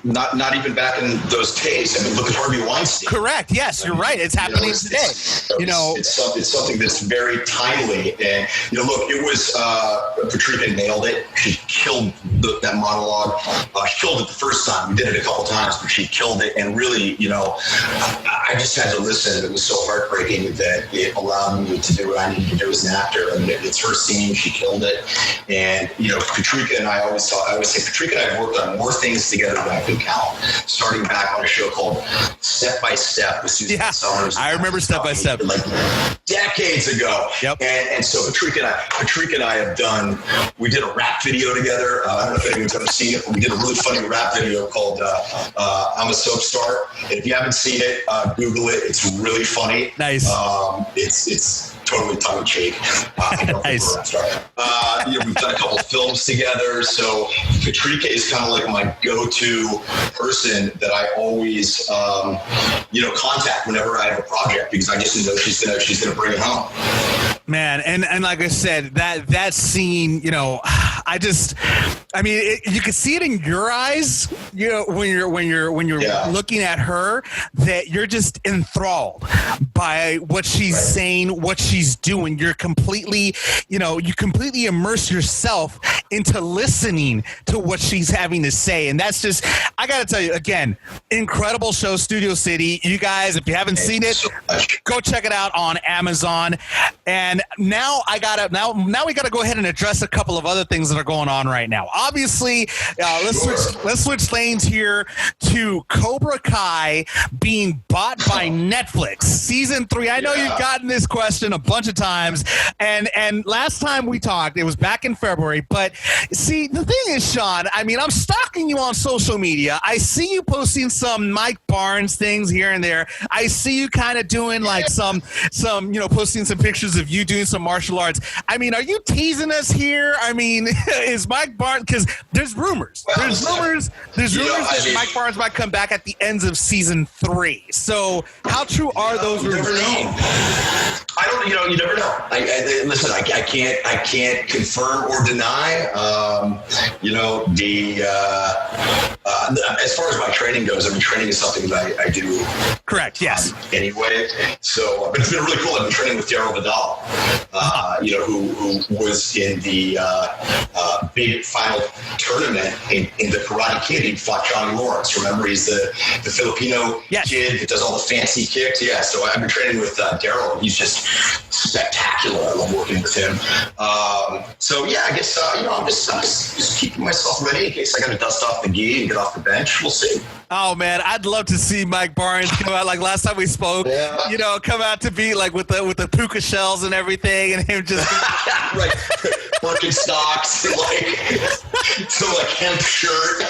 Speaker 9: not even back in those days. Look at Harvey Weinstein.
Speaker 3: Correct. Yes, you're right. It's happening today.
Speaker 9: It's something that's very timely. And, look, it was Patricia nailed it. She killed that monologue. She killed it the first time. We did it a couple times, but she killed it. And really, I just had to listen. It was so heartbreaking that it allowed me to do what I needed to do as an actor. I mean, it's her scene. She killed it. And, Patricia and I always say Patricia and I have worked on more things together than I can count. Starting back on a show called Step by Step with Susan Summers.
Speaker 3: I remember Step by Step.
Speaker 9: Like decades ago.
Speaker 3: Yep.
Speaker 9: And so Patricia and I we did a rap video together. I don't know if anyone's ever seen it, but we did a really funny rap video called I'm a Soap Star. And if you haven't seen it, Google it. It's really funny.
Speaker 3: Nice.
Speaker 9: It's totally tongue-in-cheek. I don't think we're a rap star. We've done a couple films together. So Patricia is kind of like my go-to person that I always, contact whenever I have a project because I just know she's gonna bring it home.
Speaker 3: Man, and like I said, that scene, you can see it in your eyes, when you're looking at her, that you're just enthralled by what she's saying, what she's doing. You're completely, you completely immerse yourself into listening to what she's having to say. And that's just, I got to tell you, again, incredible show, Studio City. You guys, if you haven't seen it, go check it out on Amazon. And now we got to go ahead and address a couple of other things that are going on right now. Obviously, let's switch lanes here to Cobra Kai being bought by Netflix. Season 3. I know you've gotten this question a bunch of times, and last time we talked, it was back in February. But see, the thing is, Sean, I'm stalking you on social media. I see you posting some Mike Barnes things here and there. I see you kind of doing like some posting some pictures of you doing some martial arts. Are you teasing us here? Is Mike Barnes, because there's rumors. There's rumors that Mike Barnes might come back at the ends of season 3. So how true are those rumors?
Speaker 9: Never know. I don't. You never know. Listen. I can't confirm or deny. As far as my training goes, training is something that I do.
Speaker 3: Correct. Yes.
Speaker 9: Anyway, so but it's been really cool. I've been training with Daryl Vidal, who was in the big final tournament in the Karate Kid. He fought Johnny Lawrence. Remember, he's the Filipino kid that does all the fancy kicks. Yeah. So I've been training with Daryl. He's just spectacular. I love working with him. I guess I'm just keeping myself ready in case I got to dust off the gi and get off the bench. We'll see.
Speaker 3: Oh man, I'd love to see Mike Barnes come out like last time we spoke. Yeah. Come out to be like with the puka shells and everything, and him just
Speaker 9: right, Birkenstocks, like hemp shirt.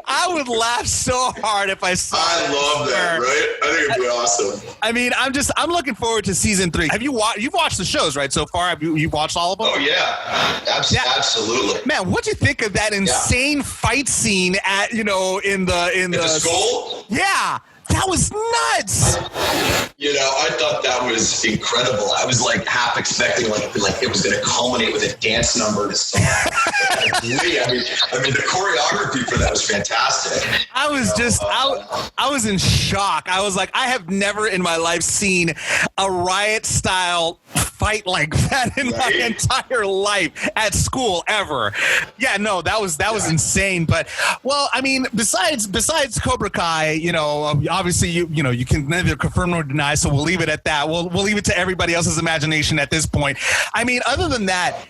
Speaker 3: I would laugh so hard if I saw.
Speaker 9: I love that, right? I think it'd be awesome.
Speaker 3: I'm looking forward to season 3. Have you watched? You've watched the shows, right? So far, have you watched all of them?
Speaker 9: Oh yeah, absolutely.
Speaker 3: Man, what'd you think of that insane fight scene at in the
Speaker 9: school?
Speaker 3: Yeah. That was nuts.
Speaker 9: I thought that was incredible. I was like half expecting like it was going to culminate with a dance number to song. The choreography for that was fantastic.
Speaker 3: I was in shock. I was like, I have never in my life seen a riot style fight like that in my entire life at school ever. Yeah, no, that was insane. But besides Cobra Kai, obviously you can neither confirm nor deny, so we'll leave it at that. We'll leave it to everybody else's imagination at this point. Other than that,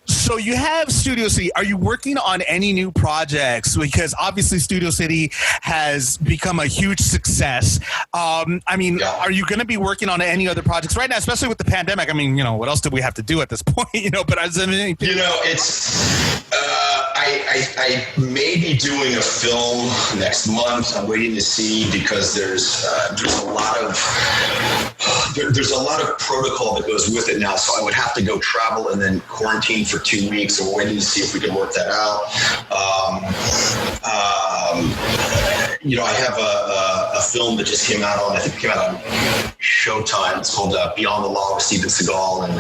Speaker 3: so you have Studio City. Are you working on any new projects? Because obviously Studio City has become a huge success. Are you going to be working on any other projects right now, especially with the pandemic? What else do we have to do at this point? But
Speaker 9: it's I may be doing a film next month. I'm waiting to see because there's a lot of protocol that goes with it now. So I would have to go travel and then quarantine for 2 weeks. So we're waiting to see if we can work that out. I have a film that just came out on, I think it came out on Showtime. It's called Beyond the Law with Steven Seagal and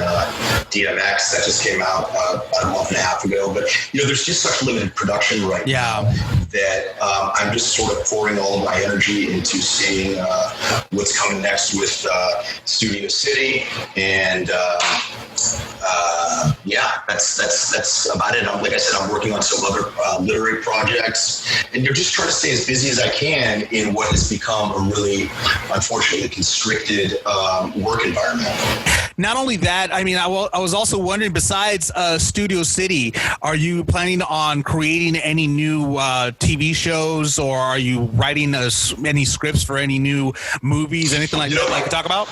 Speaker 9: DMX. That just came out about a month and a half ago. But, there's just such limited production right now that I'm just sort of pouring all of my energy into seeing what's coming next with Studio City. And that's about it. Like I said, I'm working on some other literary projects, and you're just trying to stay as busy as I can in what has become a really, unfortunately, constricted work environment.
Speaker 3: Not only that, I mean, I was also wondering, besides Studio City, are you planning on creating any new TV shows, or are you writing any scripts for any new movies, anything like that I could talk about?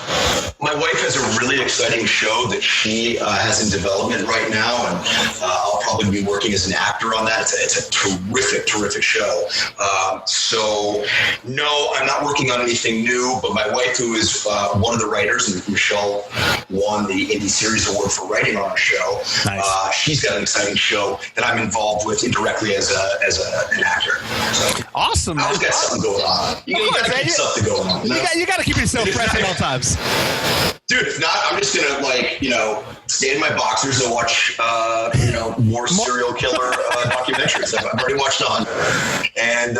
Speaker 9: My wife has a really exciting show that she has in development right now, and I'll probably be working as an actor on that. It's a terrific show. So, no, I'm not working on anything new, but my wife, who is one of the writers, and Michelle won the Indie Series Award for writing on our show. Nice. She's got an exciting show that I'm involved with indirectly as an actor. So,
Speaker 3: awesome.
Speaker 9: I always got something going on. You got to keep something going on.
Speaker 3: You got to keep yourself fresh at all times.
Speaker 9: Dude, if not, I'm just going to, stay in my boxers and watch, more serial killer documentaries. I've already watched on. And,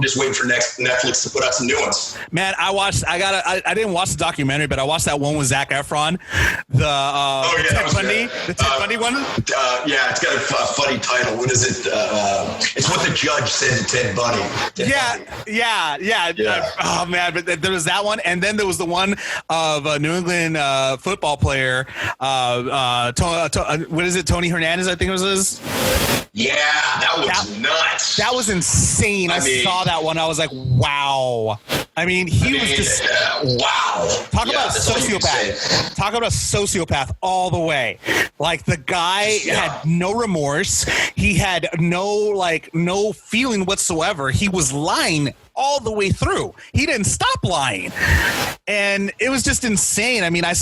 Speaker 9: just waiting for Netflix to put out some new ones.
Speaker 3: Man, I didn't watch the documentary, but I watched that one with Zac Efron. The Ted Bundy one?
Speaker 9: It's got a funny title. What is it? It's what the judge said to Ted Bundy.
Speaker 3: Yeah. Oh, man, but there was that one. And then there was the one of a New England football player, what is it? Tony Hernandez, I think it was his.
Speaker 9: Yeah, that was nuts.
Speaker 3: That was insane. I saw that one. I was like, wow. I mean, he was just
Speaker 9: wow.
Speaker 3: Talk about a sociopath. Talk about a sociopath all the way. Like, the guy had no remorse. He had no feeling whatsoever. He was lying all the way through. He didn't stop lying. And it was just insane. I mean, I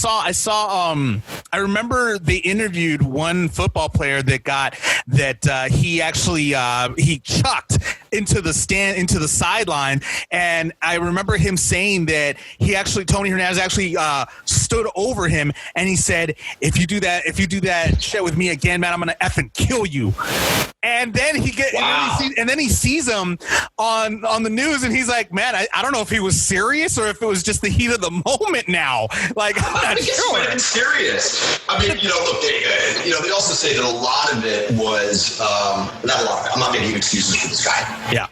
Speaker 3: remember they interviewed one football player that he actually he chucked into the sideline, and I remember him saying that Tony Hernandez actually stood over him, and he said, if you do that shit with me again, man, I'm gonna effing kill you. And then he sees him on the news, and he's like, man, I don't know if he was serious or if it was just the heat of the moment now. Like, I'm not sure.
Speaker 9: It might have been serious. I mean, look, they also say that a lot of it was, not a lot of it, I'm not making excuses for this guy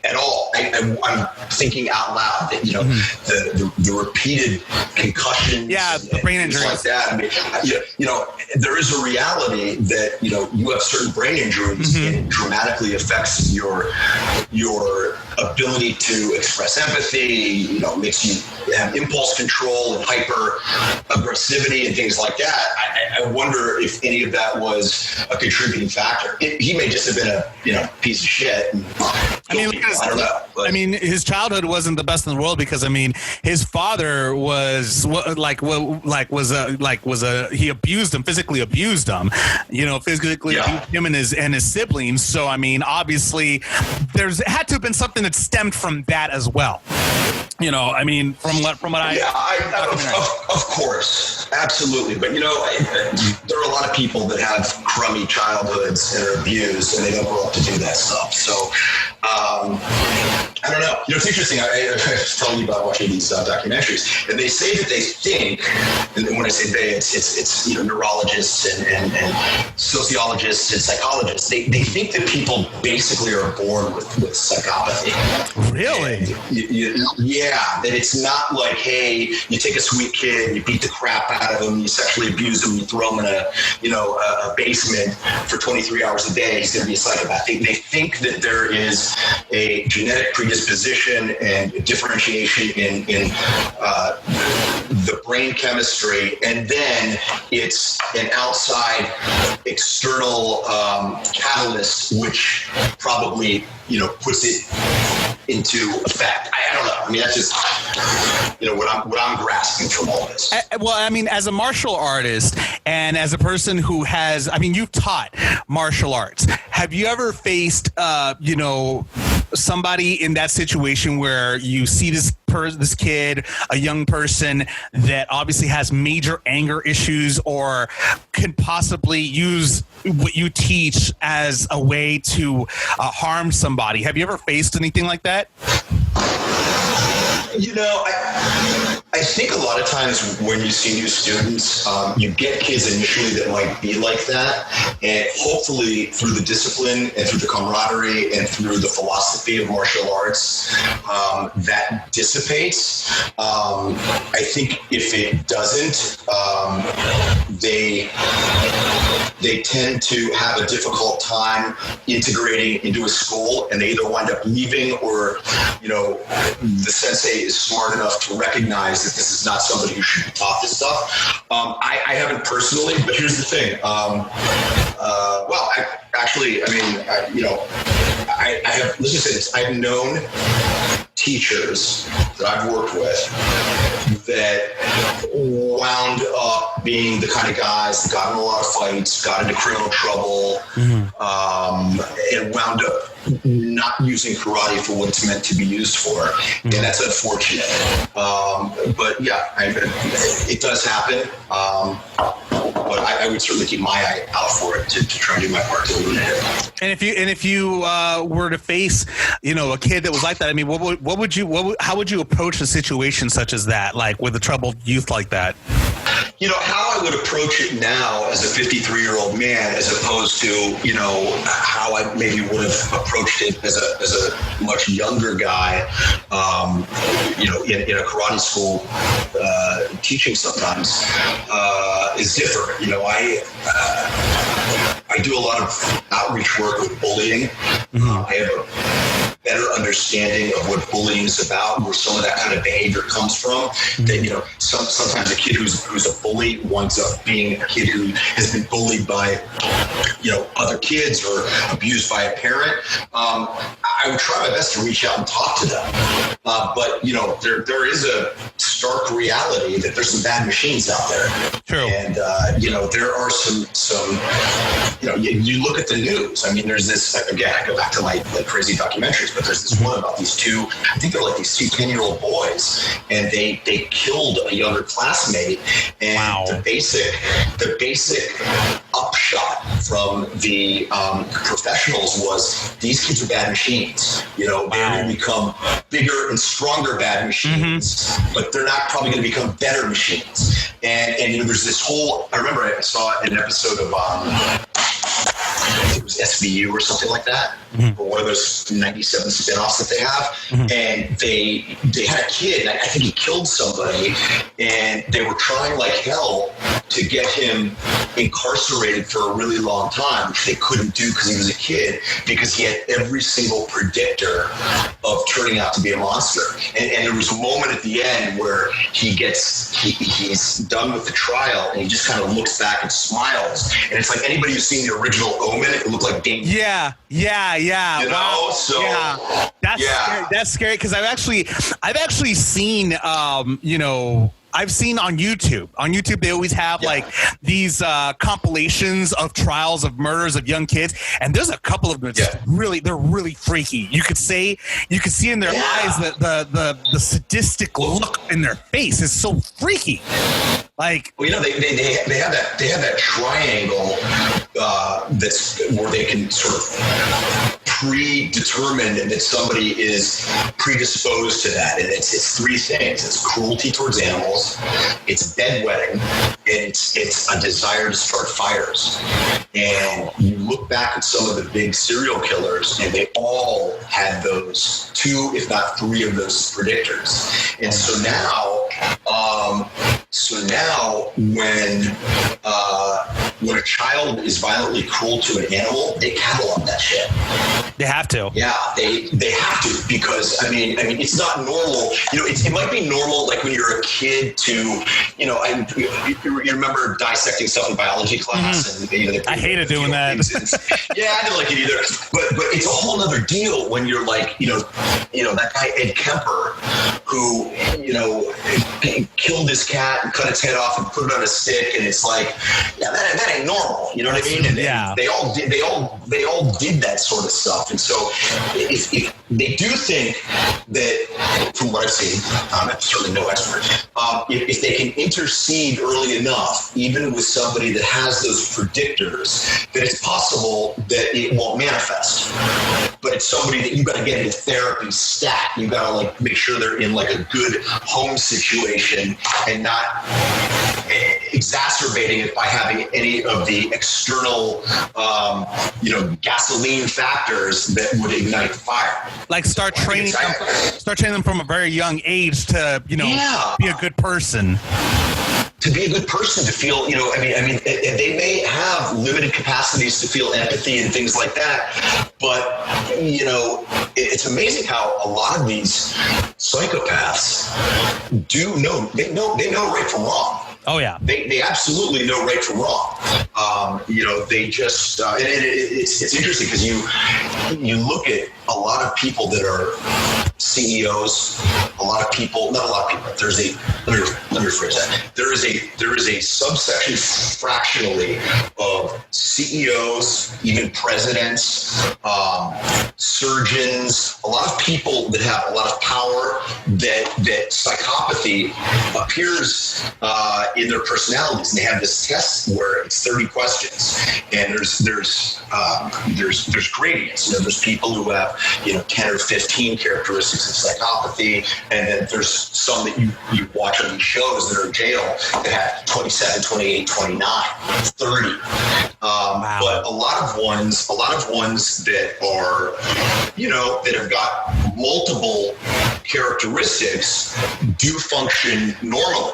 Speaker 9: at all. I'm thinking out loud that, the repeated concussions,
Speaker 3: the brain injuries
Speaker 9: like that. I mean, there is a reality that, you have certain brain injuries, and it dramatically affects your ability to express empathy, makes you have impulse control and hyper aggressivity and things like that. I wonder if any of that was a contributing factor. He may just have been a piece of shit. I don't know. But.
Speaker 3: I mean, his childhood wasn't the best in the world because, I mean, his father he abused him, physically abused him, physically abused him and his siblings. So, I mean, obviously, there's had to have been something that stemmed from that as well. I mean, from what
Speaker 9: of course, absolutely. But there are a lot of people that have crummy childhoods and are abused, and they don't grow up to do that stuff. So, I don't know. It's interesting. I was telling you about watching these documentaries, and they say that they think, and when I say they, it's neurologists and sociologists and psychologists. They think that people basically are born with psychopathy.
Speaker 3: Really?
Speaker 9: That it's not like, hey, you take a sweet kid, you beat the crap out of him, you sexually abuse him, you throw him in a basement for 23 hours a day, he's going to be a psychopath. They think that there is a genetic predisposition and differentiation in the brain chemistry, and then it's an outside external catalyst which probably puts it into effect. I don't know. I mean, that's just what I'm grasping from all this.
Speaker 3: Well, I mean, as a martial artist and as a person who has, I mean, you've taught martial arts. Have you ever faced, somebody in that situation where you see this kid, a young person that obviously has major anger issues or could possibly use what you teach as a way to harm somebody? Have you ever faced anything like that?
Speaker 9: You know, I think a lot of times when you see new students, you get kids initially that might be like that, and hopefully through the discipline and through the camaraderie and through the philosophy of martial arts, that dissipates. I think if it doesn't, they tend to have a difficult time integrating into a school, and they either wind up leaving or, you know, the sensei is smart enough to recognize that this is not somebody who should be taught this stuff. I haven't personally, but here's the thing. I have, let's just say this, I've known teachers that I've worked with that wound up being the kind of guys that got in a lot of fights, got into criminal trouble, and wound up not using karate for what it's meant to be used for. And that's unfortunate. But yeah, it does happen. But I would certainly keep my eye out for it to try and do my part to eliminate it.
Speaker 3: And if you were to face, you know, a kid that was like that, I mean, how would you approach a situation such as that, like with a troubled youth like that?
Speaker 9: You know, how I would approach it now as a 53-year-old man, as opposed to, you know, how I maybe would have approached it as a much younger guy, you know, in a karate school, teaching sometimes, is different. You know, I do a lot of outreach work with bullying. I have a better understanding of what bullying is about, where some of that kind of behavior comes from. That, you know, sometimes a kid who's a bully winds up being a kid who has been bullied by, you know, other kids or abused by a parent. I would try my best to reach out and talk to them. But, you know, there is a stark reality that there's some bad machines out there.
Speaker 3: True.
Speaker 9: And, you know, there are some, you know, you look at the news. I mean, there's this, again, I go back to like crazy documentaries, but there's this one about these two, I think they're like these 10-year-old boys, and they killed a younger classmate. And
Speaker 3: wow.
Speaker 9: the basic upshot from the professionals was these kids are bad machines. You know, they're going to become bigger and stronger bad machines, but they're not probably going to become better machines. And you know, there's this whole, I remember I saw an episode of, it was SVU or something like that, or one of those 97 spinoffs that they have. And they had a kid, I think he killed somebody, and they were trying like hell to get him incarcerated for a really long time, which they couldn't do because he was a kid, because he had every single predictor of turning out to be a monster. And there was a moment at the end where he's done with the trial, and he just kind of looks back and smimes. And it's like, anybody who's seen the original Omen, it looked like Dane.
Speaker 3: Yeah.
Speaker 9: You know? So
Speaker 3: yeah, that's scary because I've actually seen, you know, I've seen on YouTube. On YouTube, they always have like these compilations of trials of murders of young kids, and there's a couple of them that's they're really freaky. You could see in their eyes the sadistic look in their face is so freaky. Like,
Speaker 9: well, you know, they have that triangle that's where they can sort of predetermine that somebody is predisposed to that, and it's three things: it's cruelty towards animals, it's bedwetting, and it's a desire to start fires. And you look back at some of the big serial killers, and they all had those two, if not three, of those predictors. And so now when a child is violently cruel to an animal, they catalog that shit.
Speaker 3: They have to.
Speaker 9: Yeah, they have to, because I mean, it's not normal. You know, it might be normal, like when you're a kid, to, you know, you remember dissecting stuff in biology class, and you know,
Speaker 3: I hated doing that.
Speaker 9: Yeah, I didn't like it either. But it's a whole other deal when you're like, you know that guy Ed Kemper, who, you know, killed this cat and cut its head off and put it on a stick, and it's like, yeah, that ain't normal. You know what I mean? And they all did that sort of stuff. off. And so if they do think that, from what I've seen, I'm certainly no expert, if they can intercede early enough, even with somebody that has those predictors, that it's possible that it won't manifest. But it's somebody that you got to get into therapy stat. You got to like make sure they're in like a good home situation and not exacerbating it by having any of the external, gasoline factors that would ignite the fire.
Speaker 3: Like start training them from a very young age to, be a good person.
Speaker 9: To be a good person, to feel, they may have limited capacities to feel empathy and things like that, but, it's amazing how a lot of these psychopaths they know right from wrong.
Speaker 3: Oh, yeah.
Speaker 9: They absolutely know right from wrong. They just, and it's interesting because you look at a lot of people that are CEOs, not a lot of people, let me rephrase that. There is a subsection fractionally of CEOs, even presidents, surgeons, a lot of people that have a lot of power that psychopathy appears in their personalities. And they have this test where it's 30 questions, and there's gradients. There's people who have 10 or 15 characteristics of psychopathy, and then there's some that you watch on these shows that are in jail that have 27, 28, 29, 30.
Speaker 3: Wow.
Speaker 9: But a lot of ones that are that have got multiple characteristics do function normally,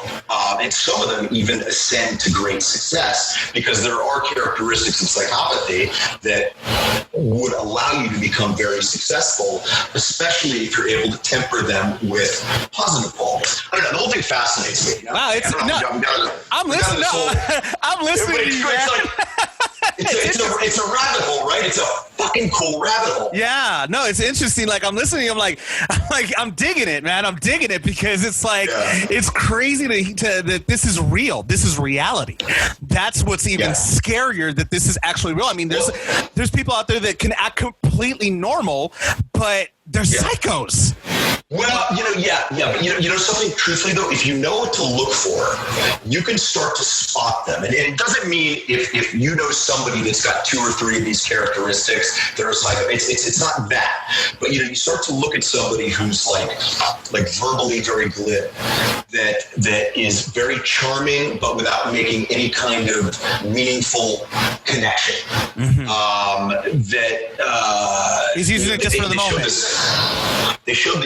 Speaker 9: and some of them even ascend to great success because there are characteristics of psychopathy that would allow you to become very successful, especially if you're able to temper them with positive qualities. I don't know, the whole thing fascinates me.
Speaker 3: Wow, I'm listening. I'm listening to you, man.
Speaker 9: It's a rabbit hole, right? It's a fucking cool rabbit hole.
Speaker 3: Yeah, no, it's interesting. Like I'm listening, I'm digging it, man. I'm digging it because it's like it's crazy to that this is real. This is reality. That's what's even scarier, that this is actually real. I mean, there's people out there that can act completely normal, but they're psychos.
Speaker 9: Well, but something, truthfully though, if you know what to look for, you can start to spot them. And it doesn't mean if you know somebody that's got 2 or 3 of these characteristics, they're a psycho. It's not that. But you start to look at somebody who's like verbally very glib, that is very charming, but without making any kind of meaningful connection. Mm-hmm.
Speaker 3: He's using it just for the moment.
Speaker 9: They showed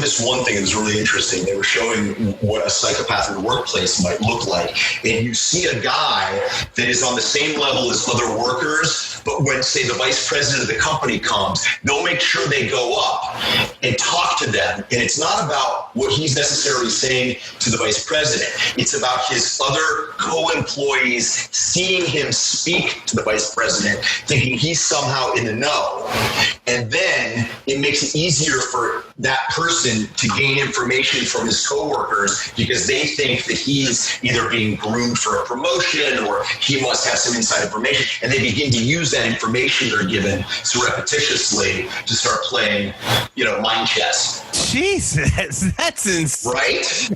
Speaker 9: this one thing that was really interesting. They were showing what a psychopath in the workplace might look like. And you see a guy that is on the same level as other workers, but when, say, the vice president of the company comes, they'll make sure they go up and talk to them. And it's not about what he's necessarily saying to the vice president. It's about his other co-employees seeing him speak to the vice president, thinking he's somehow in the know. And then it makes it easier for that person to gain information from his coworkers because they think that he's either being groomed for a promotion or he must have some inside information, and they begin to use that information they're given surreptitiously to start playing, mind chess.
Speaker 3: Jesus, that's insane.
Speaker 9: Right?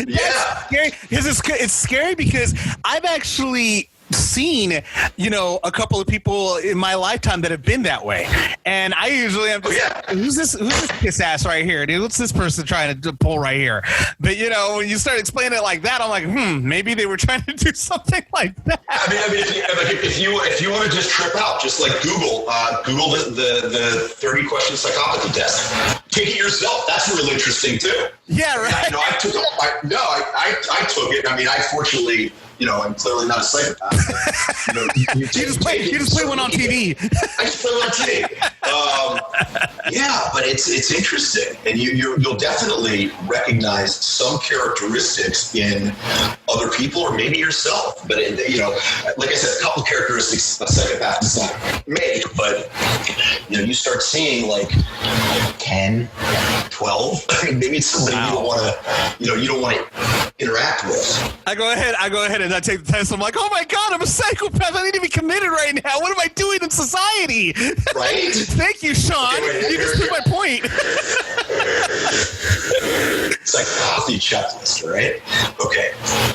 Speaker 3: That's scary. Because it's scary because I've actually seen, a couple of people in my lifetime that have been that way. And I usually am just, who's this kiss ass right here, dude? What's this person trying to pull right here? But, when you start explaining it like that, I'm like, maybe they were trying to do something like that.
Speaker 9: I mean, if you want to just trip out, just like Google the 30 question psychopathy test. Take it yourself. That's really interesting too.
Speaker 3: Yeah, right.
Speaker 9: I took it. I mean, I fortunately, I'm clearly not a psychopath. You just
Speaker 3: play one on TV.
Speaker 9: I just play one on TV. But it's interesting, and you'll definitely recognize some characteristics in other people, or maybe yourself. But like I said, a couple of characteristics a psychopath does not make. But you start seeing like 10, 12. I mean, maybe it's somebody you don't want to interact with.
Speaker 3: I go ahead and I take the test. I'm like, oh my God, I'm a psychopath. I need to be committed right now. What am I doing in society?
Speaker 9: Right?
Speaker 3: Thank you, Sean. You just proved my point.
Speaker 9: It's like a healthy checklist, right? Okay.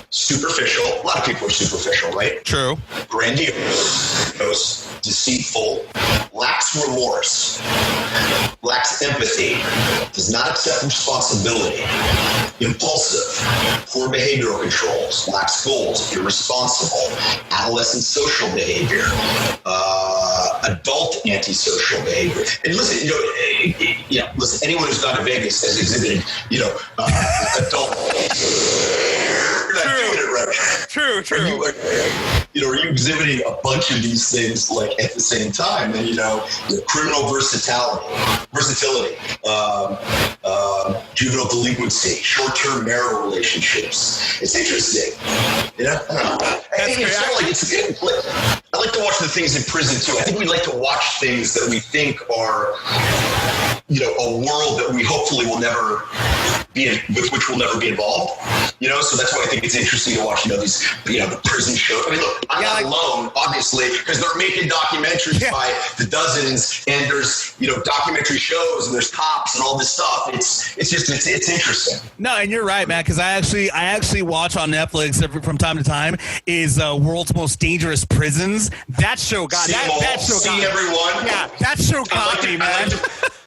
Speaker 9: Superficial. A lot of people are superficial, right?
Speaker 3: True.
Speaker 9: Grandiose, deceitful, lacks remorse, lacks empathy, does not accept responsibility, impulsive, poor behavioral controls, lacks goals, irresponsible, adolescent social behavior, adult antisocial behavior. And listen, listen, anyone who's gone to Vegas has exhibited, adult. You're not doing it right.
Speaker 3: True.
Speaker 9: Are you exhibiting a bunch of these things like at the same time? And criminal versatility, juvenile delinquency, short-term marital relationships. It's interesting. I don't know. I like to watch the things in prison too. I think we like to watch things that we think are, a world that we hopefully will never be in, with which we'll never be involved. So that's why I think it's interesting to watch, these, the prison shows. I mean, look, I'm not alone, obviously, because they're making documentaries by the dozens, and there's, documentary shows, and there's cops and all this stuff. It's interesting.
Speaker 3: No, and you're right, man, because I actually watch on Netflix from time to time is World's Most Dangerous Prisons. That show got me.
Speaker 9: Everyone.
Speaker 3: Yeah, that show got me, man.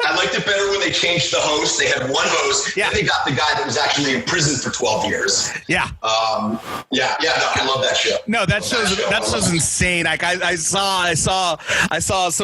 Speaker 9: I liked it better when they changed the host. They had one host. Yeah. And they got the guy that was actually in prison for 12 years.
Speaker 3: Yeah.
Speaker 9: No, I love that show.
Speaker 3: No, that show's insane. Like I saw some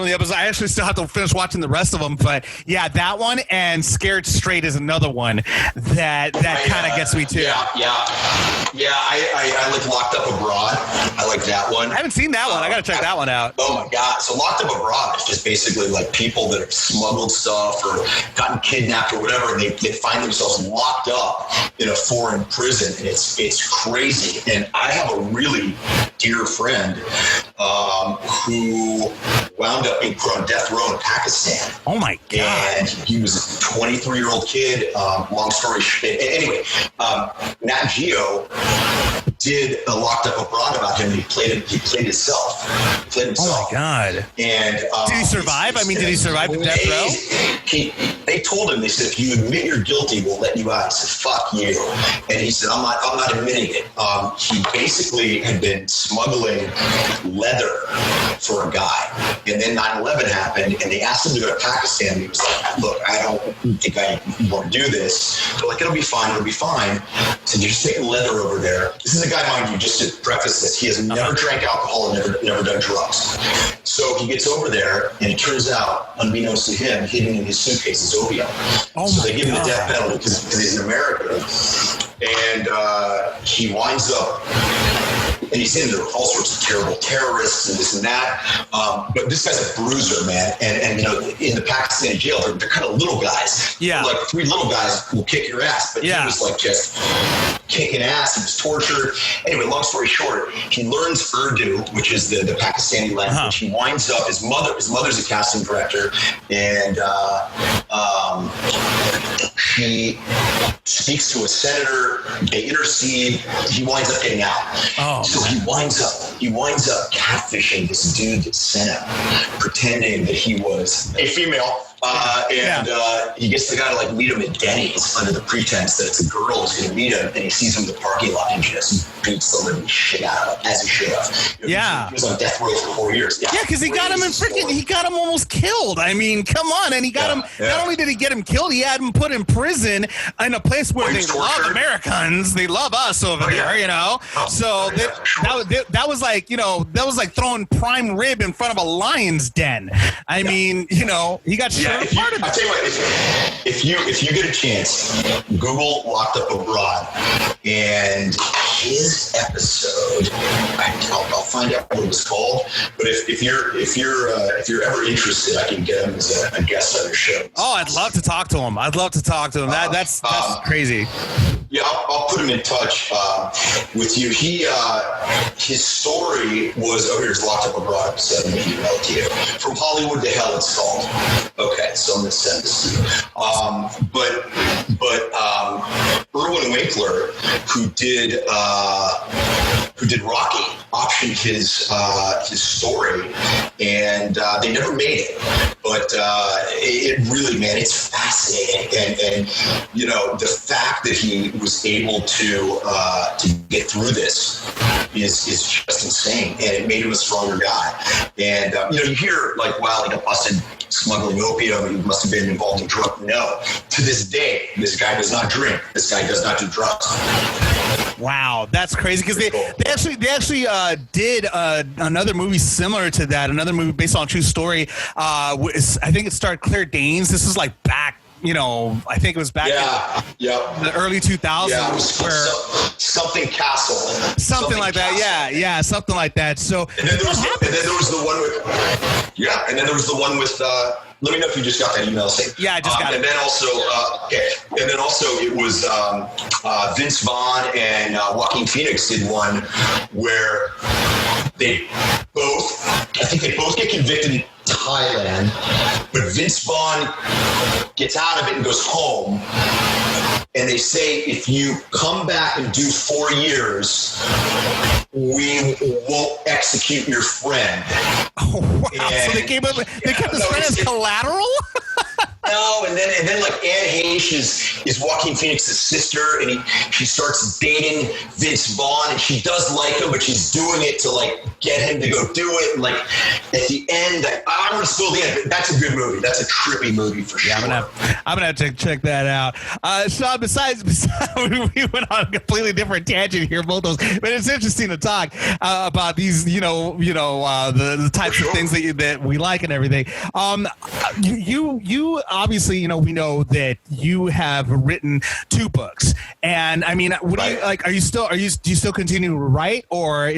Speaker 3: of the episodes. I actually still have to finish watching the rest of them, but yeah, that one and Scared Straight is another one that kind of gets me too.
Speaker 9: Yeah. I like Locked Up Abroad. I like that one.
Speaker 3: I haven't seen that one. I got to check that one out.
Speaker 9: Oh my God. So Locked Up Abroad is just basically like people that have smuggled stuff or gotten kidnapped or whatever, and they find themselves locked up in a foreign prison, and it's crazy. And I have a really dear friend who wound up being put on death row in Pakistan.
Speaker 3: Oh my God.
Speaker 9: And he was a 23-year-old kid. Long story short. Anyway, Nat Geo did a Locked Up Abroad about him. He played himself.
Speaker 3: Oh my God.
Speaker 9: And
Speaker 3: did he survive? Did he survive the death row?
Speaker 9: They told him, they said, if you admit you're guilty, we'll let you out. He said, fuck you. And he said, I'm not admitting it. He basically had been smuggling leather for a guy. And then 9/11 happened, and they asked him to go to Pakistan. And he was like, look, I don't think I want to do this. They're like, it'll be fine. So you're just taking leather over there. This is a guy, mind you, just to preface this, he has never drank alcohol and never done drugs. So he gets over there, and it turns out, unbeknownst to him, hidden in his suitcase is opium. So they give him the death penalty because he's an American. And he winds up, and he's into all sorts of terrible terrorists and this and that. But this guy's a bruiser, man. And in the Pakistani jail, they're kind of little guys.
Speaker 3: Yeah.
Speaker 9: Like 3 little guys will kick your ass. But he was like just kicking ass. He was tortured. Anyway, long story short, he learns Urdu, which is the Pakistani language. He winds up, his mother's a casting director, and she speaks to a senator. They intercede. He winds up getting out. So he winds up catfishing this dude that sent him, pretending that he was a female. He gets the guy to meet him at Denny's under the pretense that it's a girl who's going to meet him, and he sees him in the parking lot and just beats the living shit out of him, as he should have. He was on death row for 4 years. Yeah,
Speaker 3: because he got him he got him almost killed. I mean, come on. And he got him, not only did he get him killed, he had him put in prison in a place where they love Americans. They love us over there, So that was like, that was like throwing prime rib in front of a lion's den. I mean, he got
Speaker 9: I'll tell you what, if you get a chance, Google Locked Up Abroad, and his episode, I'll find out what it was called. But if you're ever interested, I can get him as a guest on your show.
Speaker 3: Oh, I'd love to talk to him. That's crazy.
Speaker 9: Yeah, I'll put him in touch with you. His story was, here's Locked Up Abroad episode. I'm going to email it to you. From Hollywood to Hell, it's called. Okay, so I'm going to send this to you. But Erwin Winkler who did Rocky, optioned his story, and they never made it. But it really, man, it's fascinating, and you know, the fact that he was able to get through this is just insane, and it made him a stronger guy. And you know, you hear like, wow, he got busted smuggling opium, he must have been involved in drugs. No, to this day, this guy does not drink. This guy does not do drugs.
Speaker 3: Wow, that's crazy, because they actually did another movie similar to that, another movie based on a true story. I think it starred Claire Danes. This is like back, you know, I think it was back in the early 2000s.
Speaker 9: Yeah, it was something Castle.
Speaker 3: Something like that. Yeah, something like that. So
Speaker 9: and then there was the one with let me know if you just got that email.
Speaker 3: Yeah, I just got it.
Speaker 9: And then also, it was Vince Vaughn and Joaquin Phoenix did one where they both get convicted in Thailand, but Vince Vaughn gets out of it and goes home. And they say, if you come back and do 4 years, we won't execute your friend.
Speaker 3: Oh, wow. So they kept his friend as collateral?
Speaker 9: No, and then like Anne Heche is Joaquin Phoenix's sister, and she starts dating Vince Vaughn, and she does like him, but she's doing it to like get him to go do it. And like at the end, I don't want to spoil the end, but that's a good movie. That's a trippy movie for sure.
Speaker 3: I'm gonna have to check that out. Sean, besides we went on a completely different tangent here, both those, but it's interesting to talk about these, the types of things that we like and everything. You obviously, we know that you have written 2 books, and I mean, what do you like? Do you still continue to write, or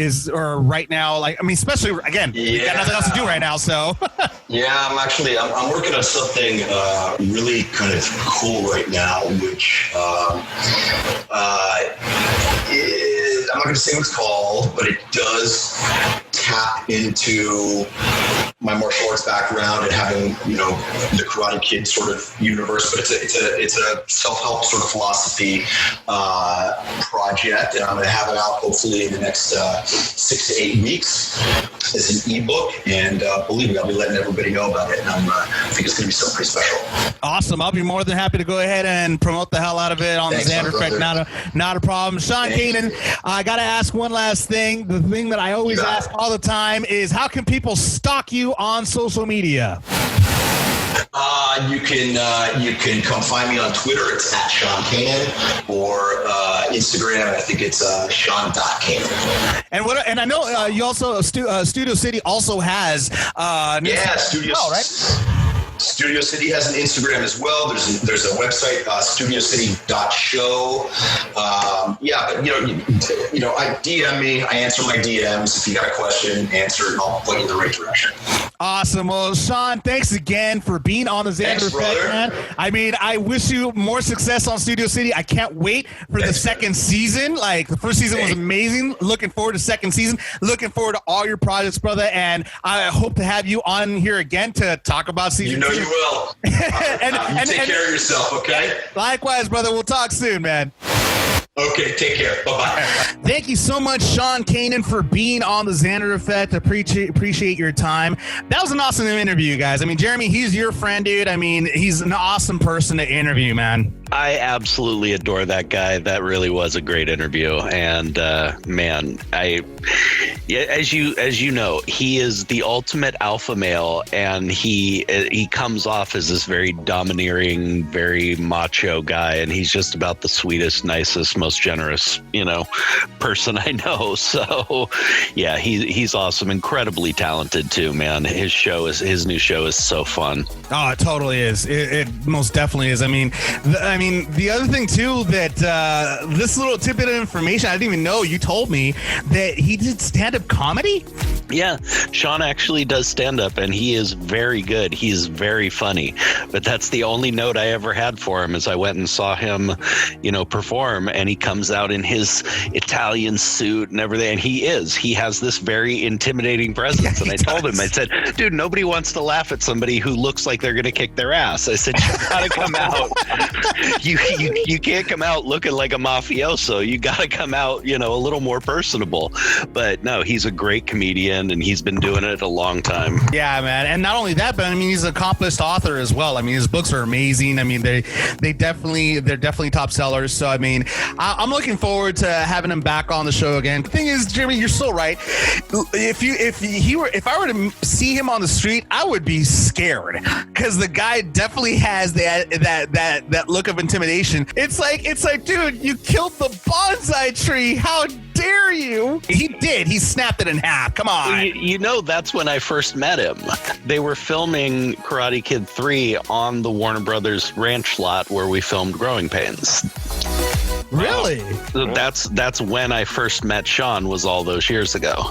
Speaker 3: right now, like, I mean, especially again, you got nothing else to do right now, so.
Speaker 9: Yeah, I'm working on something really kind of cool right now, which I'm not going to say what it's called, but it does tap into my martial arts background and having, the Karate Kid sort of universe, but it's a self-help sort of philosophy project, and I'm going to have it out hopefully in the next 6 to 8 weeks as an ebook, and believe me, I'll be letting everybody know about it, and I think it's going to be something pretty special.
Speaker 3: Awesome. I'll be more than happy to go ahead and promote the hell out of it on the Xander Effect. Not a problem. Sean Kanan, I got to ask one last thing. The thing that I always ask all the time is, how can people stalk you on social media?
Speaker 9: You can come find me on Twitter. It's at Sean Kanan, or Instagram. I think it's Sean.Kanan.
Speaker 3: And I know you also Studio City also has
Speaker 9: Studio. Oh, right. Studio City has an Instagram as well. There's a website, studiocity.show. But I DM me. I answer my DMs. If you got a question, answer it, and I'll point you in the right direction.
Speaker 3: Awesome. Well, Sean, thanks again for being on the Xander Effect, man. I mean, I wish you more success on Studio City. I can't wait for the second season. Like, the first season was amazing. Looking forward to second season. Looking forward to all your projects, brother. And I hope to have you on here again to talk about season 2.
Speaker 9: You will. You take care of yourself, okay?
Speaker 3: Likewise, brother. We'll talk soon, man.
Speaker 9: Okay, take care. Bye-bye.
Speaker 3: Thank you so much, Sean Kanan, for being on the Xander Effect. Appreciate your time. That was an awesome interview, guys. I mean, Jeremy, he's your friend, dude. I mean, he's an awesome person to interview, man.
Speaker 4: I absolutely adore that guy. That really was a great interview. And man, as you know, he is the ultimate alpha male, and he comes off as this very domineering, very macho guy, and he's just about the sweetest, nicest, most generous, person I know. So yeah, he's awesome, incredibly talented too, man. His new show is so fun.
Speaker 3: Oh, it totally is. It most definitely is. I mean, the other thing too, that this little tidbit of information, I didn't even know, you told me that he did stand-up comedy.
Speaker 4: Yeah, Sean actually does stand-up, and he is very good. He's very funny. But that's the only note I ever had for him, is I went and saw him, perform, and he comes out in his Italian suit and everything, and he has this very intimidating presence. Yeah, and I told him, I said, dude, nobody wants to laugh at somebody who looks like they're going to kick their ass. I said, you got to come out. you can't come out looking like a mafioso. You got to come out, a little more personable. But no, he's a great comedian, and he's been doing it a long time.
Speaker 3: Yeah, man. And not only that, but I mean, he's an accomplished author as well. I mean, his books are amazing. I mean, they're definitely top sellers. So I mean, I'm looking forward to having him back on the show again. The thing is, Jimmy, you're so right. If I were to see him on the street, I would be scared, because the guy definitely has that look of intimidation. It's like, dude, you killed the bonsai tree. How dare you? He did. He snapped it in half. Come on.
Speaker 4: That's when I first met him. They were filming Karate Kid 3 on the Warner Brothers ranch lot where we filmed Growing Pains.
Speaker 3: Really?
Speaker 4: That's when I first met Sean, was all those years ago.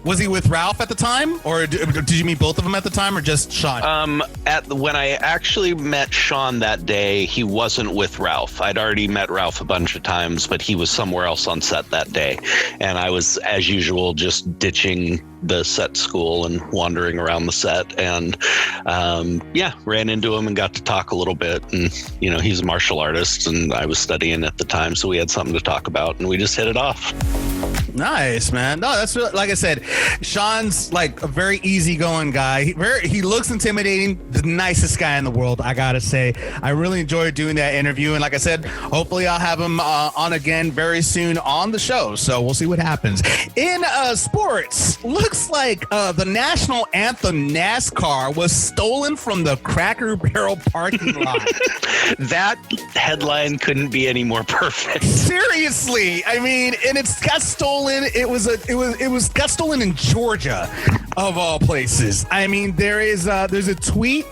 Speaker 3: Was he with Ralph at the time, or did you meet both of them at the time, or just Sean?
Speaker 4: When I actually met Sean that day, he wasn't with Ralph. I'd already met Ralph a bunch of times, but he was somewhere else on set that day. And I was, as usual, just ditching the set school and wandering around the set, and ran into him and got to talk a little bit. And he's a martial artist, and I was studying at the time, so we had something to talk about, and we just hit it off.
Speaker 3: Nice, man. No, that's really, like I said, Sean's like a very easygoing guy. He looks intimidating. The nicest guy in the world, I gotta say. I really enjoyed doing that interview, and like I said, hopefully I'll have him on again very soon on the show. So we'll see what happens. In sports, looks like the National Anthem NASCAR was stolen from the Cracker Barrel parking lot.
Speaker 4: That headline couldn't be any more perfect.
Speaker 3: Seriously, I mean, and it's got stolen. It got stolen in Georgia, of all places. I mean, there's a tweet.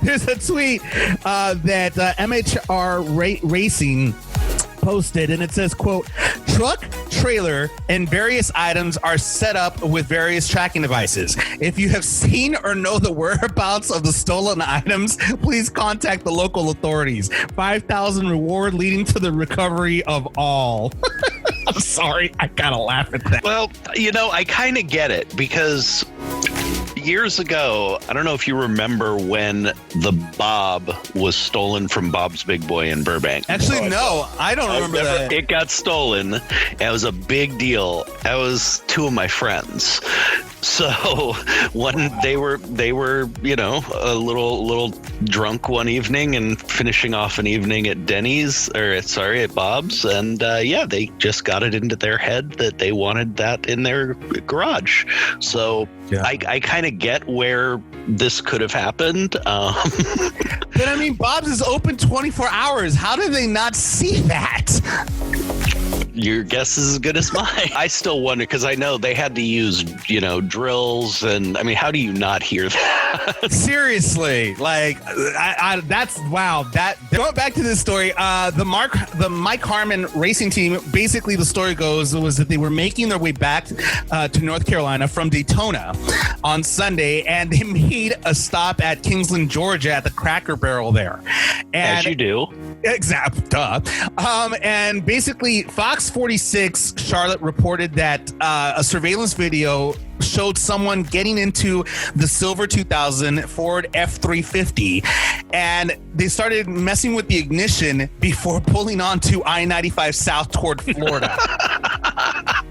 Speaker 3: There's a tweet that MHR Racing posted, and it says, quote, truck, trailer, and various items are set up with various tracking devices. If you have seen or know the whereabouts of the stolen items, please contact the local authorities. 5,000 reward leading to the recovery of all. I'm sorry, I gotta laugh at that.
Speaker 4: Well, I kind of get it, because years ago, I don't know if you remember when the Bob was stolen from Bob's Big Boy in Burbank.
Speaker 3: Actually, no, I don't remember that. It
Speaker 4: got stolen. It was a big deal. That was two of my friends. So when they were, a little drunk one evening and finishing off an evening at at Bob's, and they just got it into their head that they wanted that in their garage. So yeah. I kind of get where this could have happened. But
Speaker 3: I mean, Bob's is open 24 hours. How did they not see that?
Speaker 4: Your guess is as good as mine. I still wonder, because I know they had to use, drills, and I mean, how do you not hear that?
Speaker 3: Seriously, like, that's wow. That going back to this story, the Mike Harmon racing team. Basically, the story was that they were making their way back to North Carolina from Daytona on Sunday, and they made a stop at Kingsland, Georgia, at the Cracker Barrel there. And,
Speaker 4: as you do.
Speaker 3: Exactly. Duh. And basically, Fox 46 Charlotte reported that a surveillance video showed someone getting into the silver 2000 Ford F-350, and they started messing with the ignition before pulling onto I-95 south toward Florida.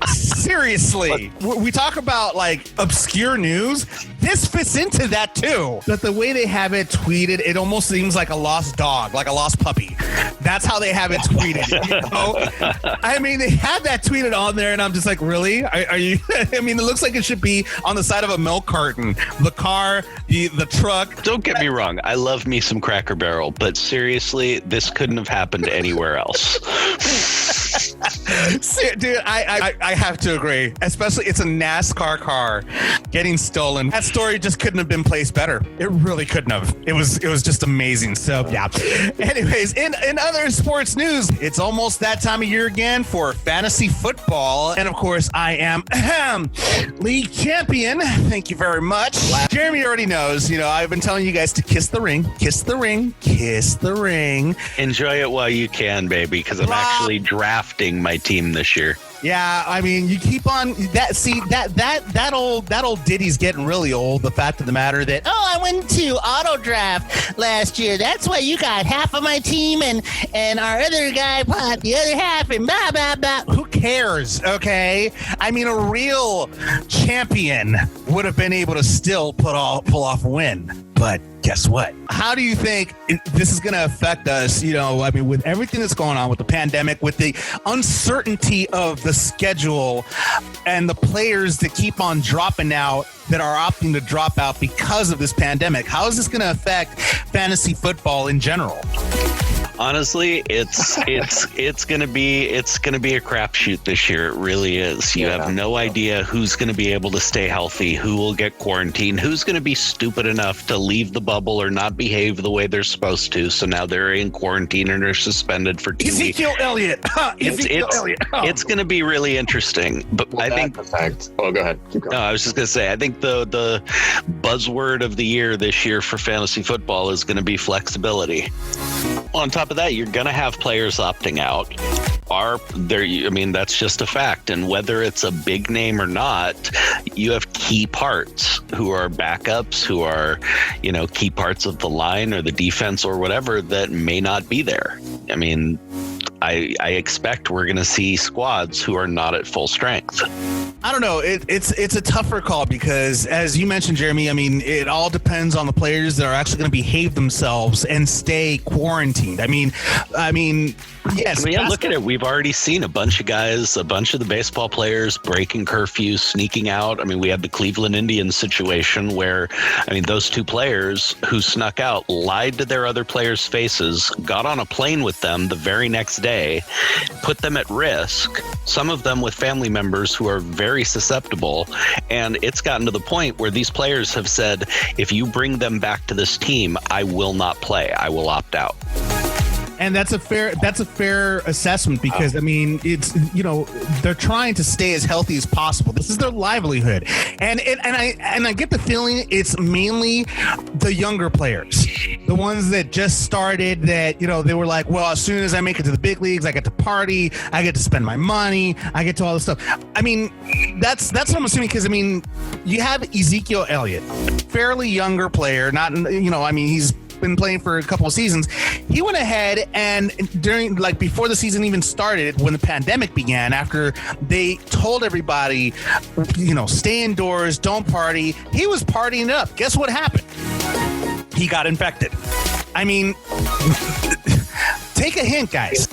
Speaker 3: Seriously, we talk about like obscure news. This fits into that too. That the way they have it tweeted, it almost seems like a lost dog, like a lost puppy. That's how they have it tweeted. I mean, they had that tweeted on there, and I'm just like, really? Are you? I mean, it looks like it should be on the side of a milk carton. The car, the truck.
Speaker 4: Don't get me wrong. I love me some Cracker Barrel, but seriously, this couldn't have happened anywhere else.
Speaker 3: Dude, I have to agree. Especially, it's a NASCAR car getting stolen. That story just couldn't have been placed better. It really couldn't have. It was just amazing. So yeah. Anyways, in other sports news, it's almost that time of year again for fantasy football, and of course, I am league champion. Thank you very much. Jeremy already knows. I've been telling you guys to kiss the ring, kiss the ring, kiss the ring.
Speaker 4: Enjoy it while you can, baby, because I'm actually drafting my team this year.
Speaker 3: Yeah, I mean, you keep on that. See that old ditty's getting really old. The fact of the matter that I went to auto draft last year. That's why you got half of my team and our other guy bought the other half and blah blah blah. Who cares? Okay, I mean, a real champion would have been able to still pull off a win. But guess what? How do you think this is going to affect us? I mean, with everything that's going on with the pandemic, with the uncertainty of the schedule and the players that keep on dropping out, that are opting to drop out because of this pandemic, how is this going to affect fantasy football in general?
Speaker 4: Honestly, it's gonna be a crapshoot this year. It really is. You have no idea who's gonna be able to stay healthy, who will get quarantined, who's gonna be stupid enough to leave the bubble or not behave the way they're supposed to. So now they're in quarantine and are suspended for 2 weeks.
Speaker 3: Ezekiel Elliott.
Speaker 4: It's gonna be really interesting. But I think.
Speaker 10: Oh, go ahead. Keep going.
Speaker 4: No, I was just gonna say. I think the buzzword of the year this year for fantasy football is gonna be flexibility. On top of that, you're going to have players opting out. That's just a fact. And whether it's a big name or not, you have key parts who are backups, who are, key parts of the line or the defense or whatever that may not be there. I mean, I expect we're going to see squads who are not at full strength.
Speaker 3: I don't know. It's a tougher call because, as you mentioned, Jeremy, I mean, it all depends on the players that are actually going to behave themselves and stay quarantined. I mean, yes.
Speaker 4: Look at it. We've already seen a bunch of guys, a bunch of the baseball players breaking curfews, sneaking out. I mean, we had the Cleveland Indians situation where, those two players who snuck out lied to their other players' faces, got on a plane with them the very next day, put them at risk, some of them with family members who are very susceptible. And it's gotten to the point where these players have said, if you bring them back to this team, I will not play. I will opt out.
Speaker 3: And that's a fair assessment because it's they're trying to stay as healthy as possible. This is their livelihood, and I get the feeling it's mainly the younger players, the ones that just started. That they were like, well, as soon as I make it to the big leagues, I get to party, I get to spend my money, I get to all this stuff. I mean, that's what I'm assuming because you have Ezekiel Elliott, fairly younger player, not he's been playing for a couple of seasons. He went ahead and before the season even started, when the pandemic began, after they told everybody, stay indoors, don't party, he was partying up. Guess what happened? He got infected. Take a hint, guys.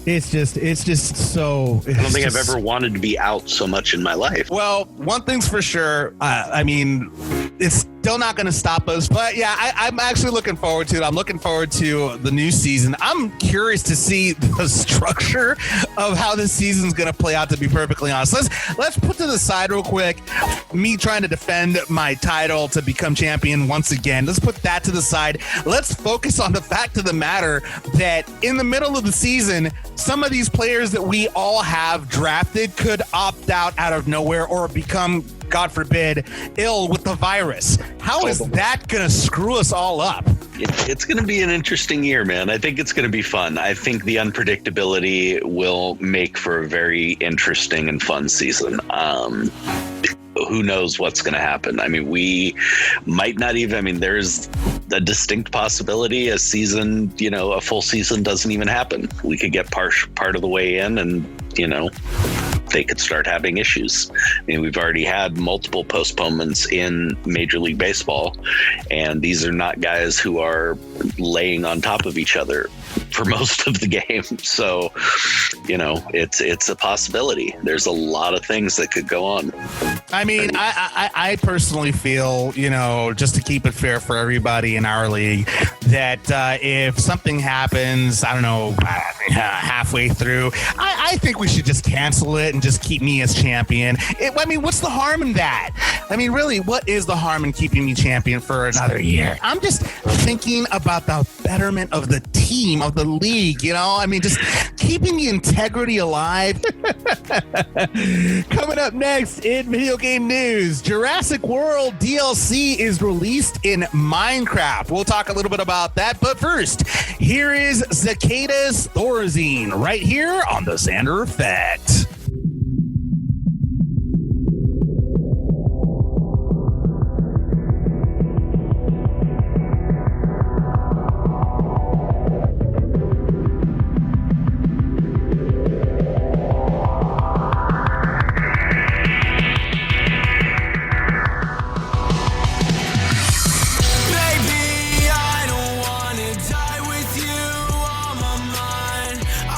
Speaker 3: It's just so.
Speaker 4: I don't think I've ever wanted to be out so much in my life.
Speaker 3: Well, one thing's for sure. It's still not going to stop us. But yeah, I'm actually looking forward to it. I'm looking forward to the new season. I'm curious to see the structure of how this season's going to play out, to be perfectly honest. Let's put to the side real quick me trying to defend my title to become champion once again. Let's put that to the side. Let's focus on the fact of the matter that in the middle of the season, some of these players that we all have drafted could opt out of nowhere or become, God forbid, ill with the virus. How is that going to screw us all up?
Speaker 4: It's going to be an interesting year, man. I think it's going to be fun. I think the unpredictability will make for a very interesting and fun season. Who knows what's going to happen? We might not even, there's a distinct possibility a season, a full season doesn't even happen. We could get part of the way in and, they could start having issues. We've already had multiple postponements in Major League Baseball, and these are not guys who are laying on top of each other for most of the game. So, it's a possibility. There's a lot of things that could go on.
Speaker 3: I personally feel, just to keep it fair for everybody in our league, that if something happens, I don't know, halfway through, I think we should just cancel it and just keep me as champion. What's the harm in that? Really, what is the harm in keeping me champion for another year? I'm just thinking about the betterment of the team, of the league, just keeping the integrity alive. Coming up next in video game news, Jurassic World DLC is released in Minecraft. We'll talk a little bit about that, but first, here is Zakaeda's Thorazine right here on the Xander Effect.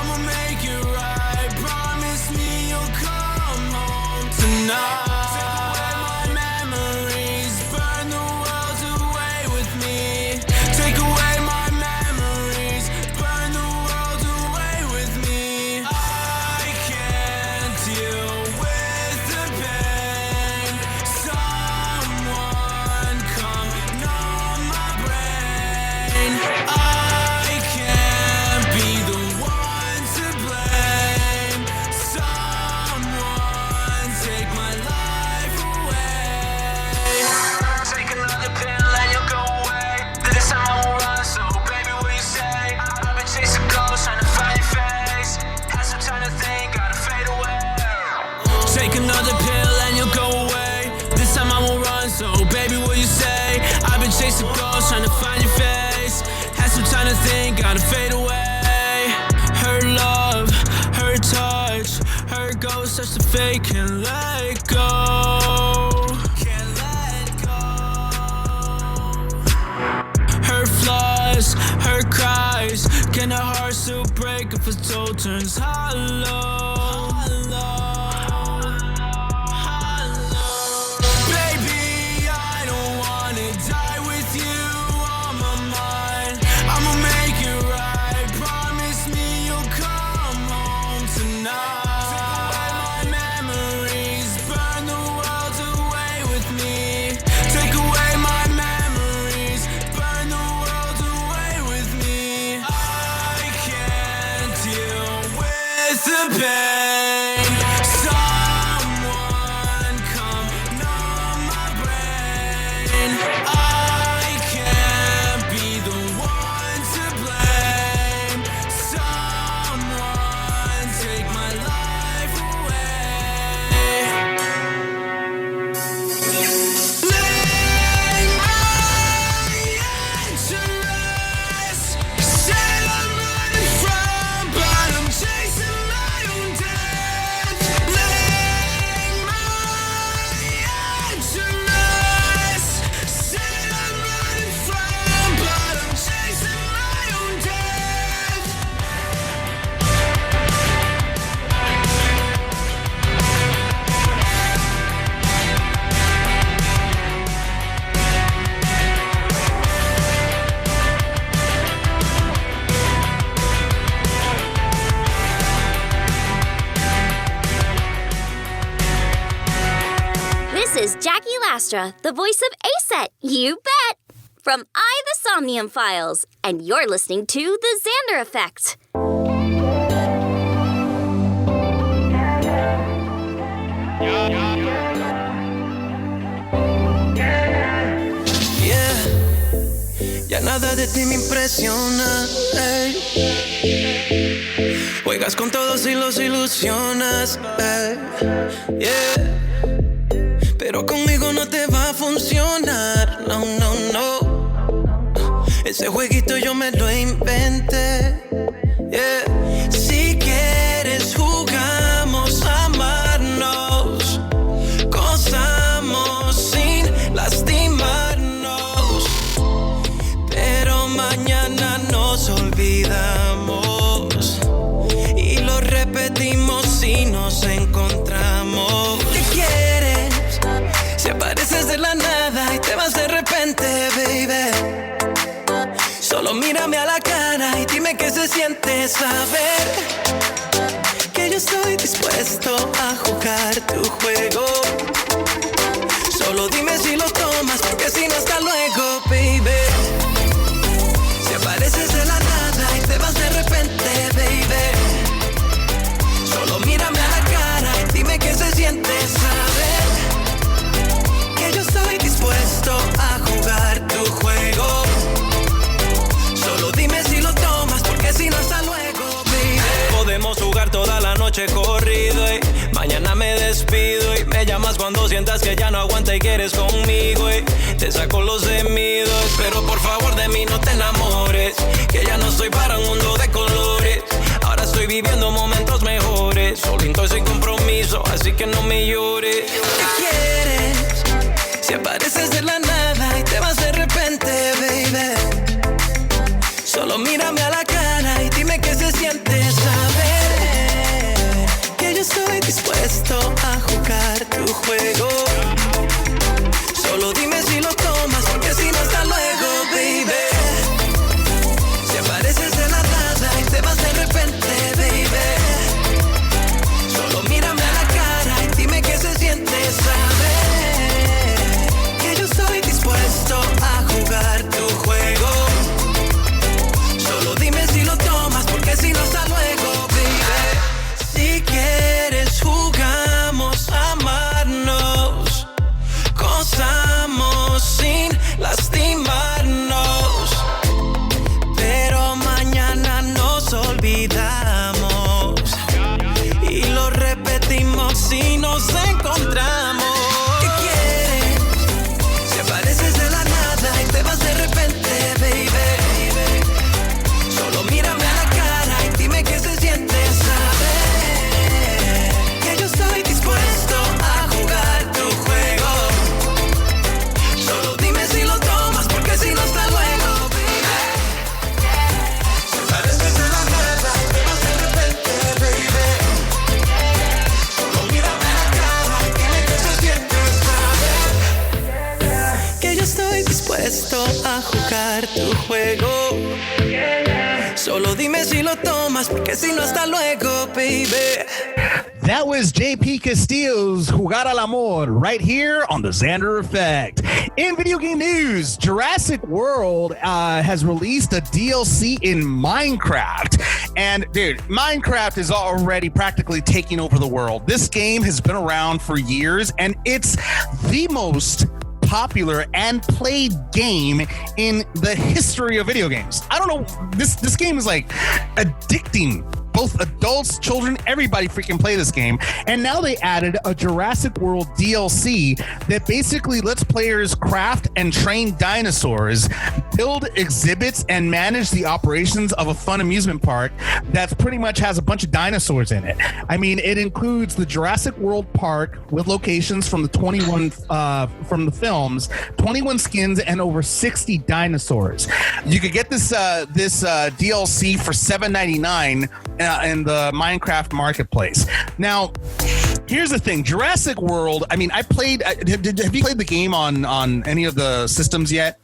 Speaker 5: I'ma make it right. Promise me you'll come home tonight.
Speaker 10: Chasing ghosts, trying to find your face. Had some time to think, gotta fade away. Her love, her touch, her ghost, such a fake, can't let go. Can't let go. Her flaws, her cries, can her heart still break if her soul turns hollow?
Speaker 11: The voice of Aset, you bet! From I, the Somnium Files, and you're listening to The Xander Effect.
Speaker 10: Yeah, ya nada de ti me impresiona, ey. Juegas con todos y los ilusionas, ey. Yeah. Pero conmigo no te va a funcionar, no, no, no. Ese jueguito yo me lo inventé, yeah. Si quieres jugamos a amarnos, gozamos sin lastimarnos, pero mañana nos olvidamos y lo repetimos si nos encontramos. ¿Qué quieres? Si apareces de la nada y te vas de repente, baby, solo mírame a la cara y dime qué se siente saber que yo estoy dispuesto a jugar tu juego. Solo dime si lo tomas, porque si no, hasta luego, baby. Si apareces de la nada y te vas de repente, baby, solo mírame a la cara y dime qué se siente saber que yo estoy dispuesto a jugar tu juego. Solo dime si lo tomas, porque si no, hasta luego, baby. Podemos jugar toda la noche corrido y mañana me despido y me llamas cuando sientas que ya no aguanta y quieres conmigo y te saco los gemidos. Pero por favor de mí no te enamores, que ya no estoy para un mundo de colores. Ahora estoy viviendo momentos mejores, solito y sin compromiso, así que no me llores. ¿Qué quieres? Si apareces de la nada y te vas de repente, baby, solo mírame a la cara y dime qué se siente saber estoy dispuesto a jugar tu juego. Solo dime si lo tomas, porque si no, hasta luego, baby. Si apareces de la nada y te vas de repente, baby. Solo mírame a la cara y dime qué se siente saber que yo estoy dispuesto a jugar tu juego. Solo dime si lo tomas, porque si no, hasta luego, baby. Si quieres jugamos a amarnos, gozamos sin lastimarnos, pero mañana nos olvidamos y lo repetimos si nos encontramos. ¿Qué quieres? Si apareces de la nada y te vas de repente, baby. Solo mírame a la cara y dime qué se siente saber que yo estoy dispuesto a jugar tu juego. Solo dime si lo tomas, porque si no, hasta luego, baby. Si apareces de la nada y te vas de repente, baby. Solo mírame a la cara y dime qué se siente saber que yo estoy dispuesto a jugar tu juego. Solo dime si lo tomas, porque si no, hasta luego, baby.
Speaker 3: That was JP Castillo's Jugar al Amor right here on the Xander Effect. In video game news, Jurassic World has released a DLC in Minecraft. And dude, Minecraft is already practically taking over the world. This game has been around for years, and it's the most popular and played game in the history of video games. I don't know, this game is like addicting. Both adults, children, everybody freaking play this game. And now they added a Jurassic World DLC that basically lets players craft and train dinosaurs, build exhibits, and manage the operations of a fun amusement park that pretty much has a bunch of dinosaurs in it. I mean, it includes the Jurassic World Park with locations from the 21 from the films, 21 skins, and over 60 dinosaurs. You could get this DLC for $7.99 in the Minecraft marketplace. Now, here's the thing: Jurassic World. I mean, I played. Have you played the game on any of the systems yet?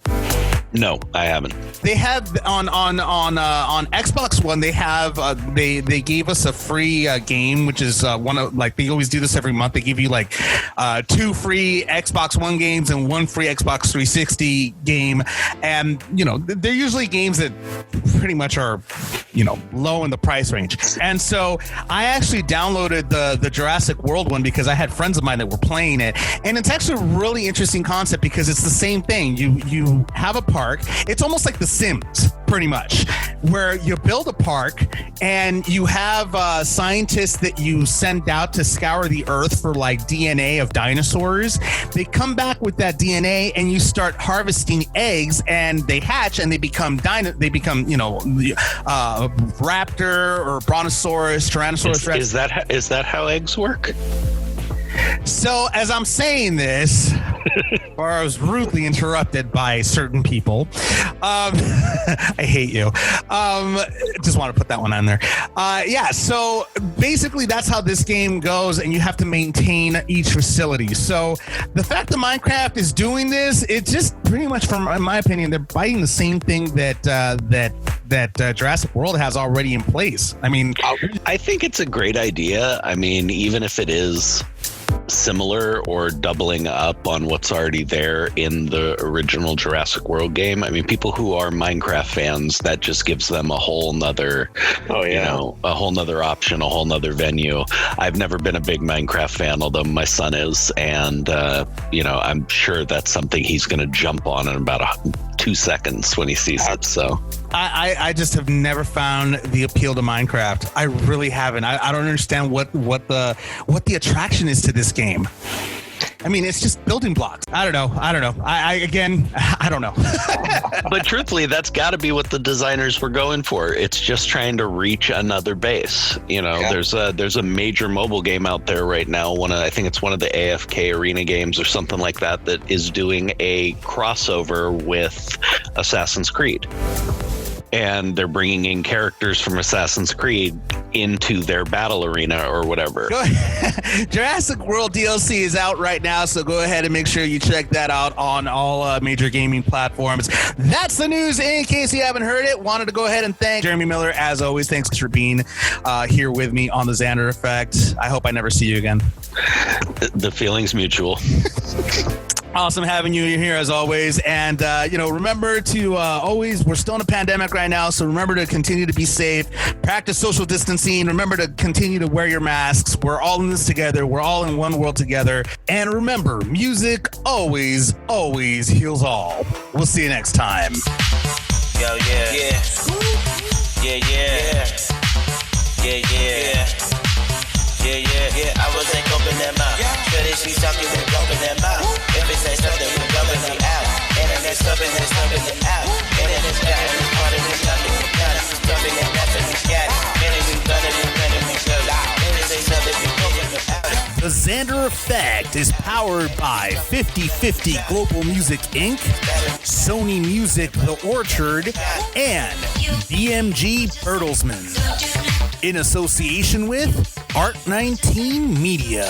Speaker 4: No, I haven't.
Speaker 3: They have on Xbox One. They have they gave us a free game, which is one of, like, they always do this every month. They give you like 2 free Xbox One games and 1 free Xbox 360 game, and you know they're usually games that pretty much are, you know, low in the price range. And so I actually downloaded the Jurassic World one because I had friends of mine that were playing it, and it's actually a really interesting concept because it's the same thing. You have a park. It's almost like The Sims, pretty much, where you build a park and you have scientists that you send out to scour the earth for like DNA of dinosaurs. They come back with that DNA and you start harvesting eggs, and they hatch and they become raptor or brontosaurus, tyrannosaurus rex.
Speaker 4: Is that how eggs work?
Speaker 3: So as I'm saying this, or I was rudely interrupted by certain people. I hate you. Just want to put that one on there. Yeah, so basically that's how this game goes, and you have to maintain each facility. So the fact that Minecraft is doing this, it's just pretty much, in my opinion, they're biting the same thing that Jurassic World has already in place. I mean,
Speaker 4: I think it's a great idea. I mean, even if it is similar or doubling up on what's already there in the original Jurassic World game. I mean, people who are Minecraft fans, that just gives them a whole nother, a whole nother option, a whole nother venue. I've never been a big Minecraft fan, although my son is, and I'm sure that's something he's going to jump on in about 2 seconds when he sees it. So
Speaker 3: I just have never found the appeal to Minecraft. I really haven't. I don't understand what the attraction is to this game. I mean, it's just building blocks. I don't know. I don't know.
Speaker 4: But truthfully, that's got to be what the designers were going for. It's just trying to reach another base. There's a major mobile game out there right now. I think it's one of the AFK arena games or something like that is doing a crossover with Assassin's Creed. and they're bringing in characters from Assassin's Creed into their battle arena or whatever.
Speaker 3: Jurassic World DLC is out right now, so go ahead and make sure you check that out on all major gaming platforms. That's the news in case you haven't heard it. Wanted to go ahead and thank Jeremy Miller, as always. Thanks for being here with me on the Xander Effect. I hope I never see you again.
Speaker 4: The feeling's mutual.
Speaker 3: Awesome having you here as always. And, remember to always, we're still in a pandemic right now, so remember to continue to be safe, practice social distancing, remember to continue to wear your masks. We're all in this together. We're all in one world together. And remember, music always, always heals all. We'll see you next time.
Speaker 1: Yo, yeah. Yeah. Yeah, yeah. Yeah, yeah. Yeah, yeah, yeah, I wasn't open that mouth. Sure that she's talking and open that mouth. If it say something, we going it out. And then it's stopping it out. And then it's got it, it's part of it, nothing we got it. Stopping it, that's what we got it. And then we done it, we go out. And then say something, we going it out.
Speaker 3: The Xander Effect is powered by 50/50 Global Music Inc., Sony Music The Orchard, and BMG Bertelsmann. In association with Art 19 Media.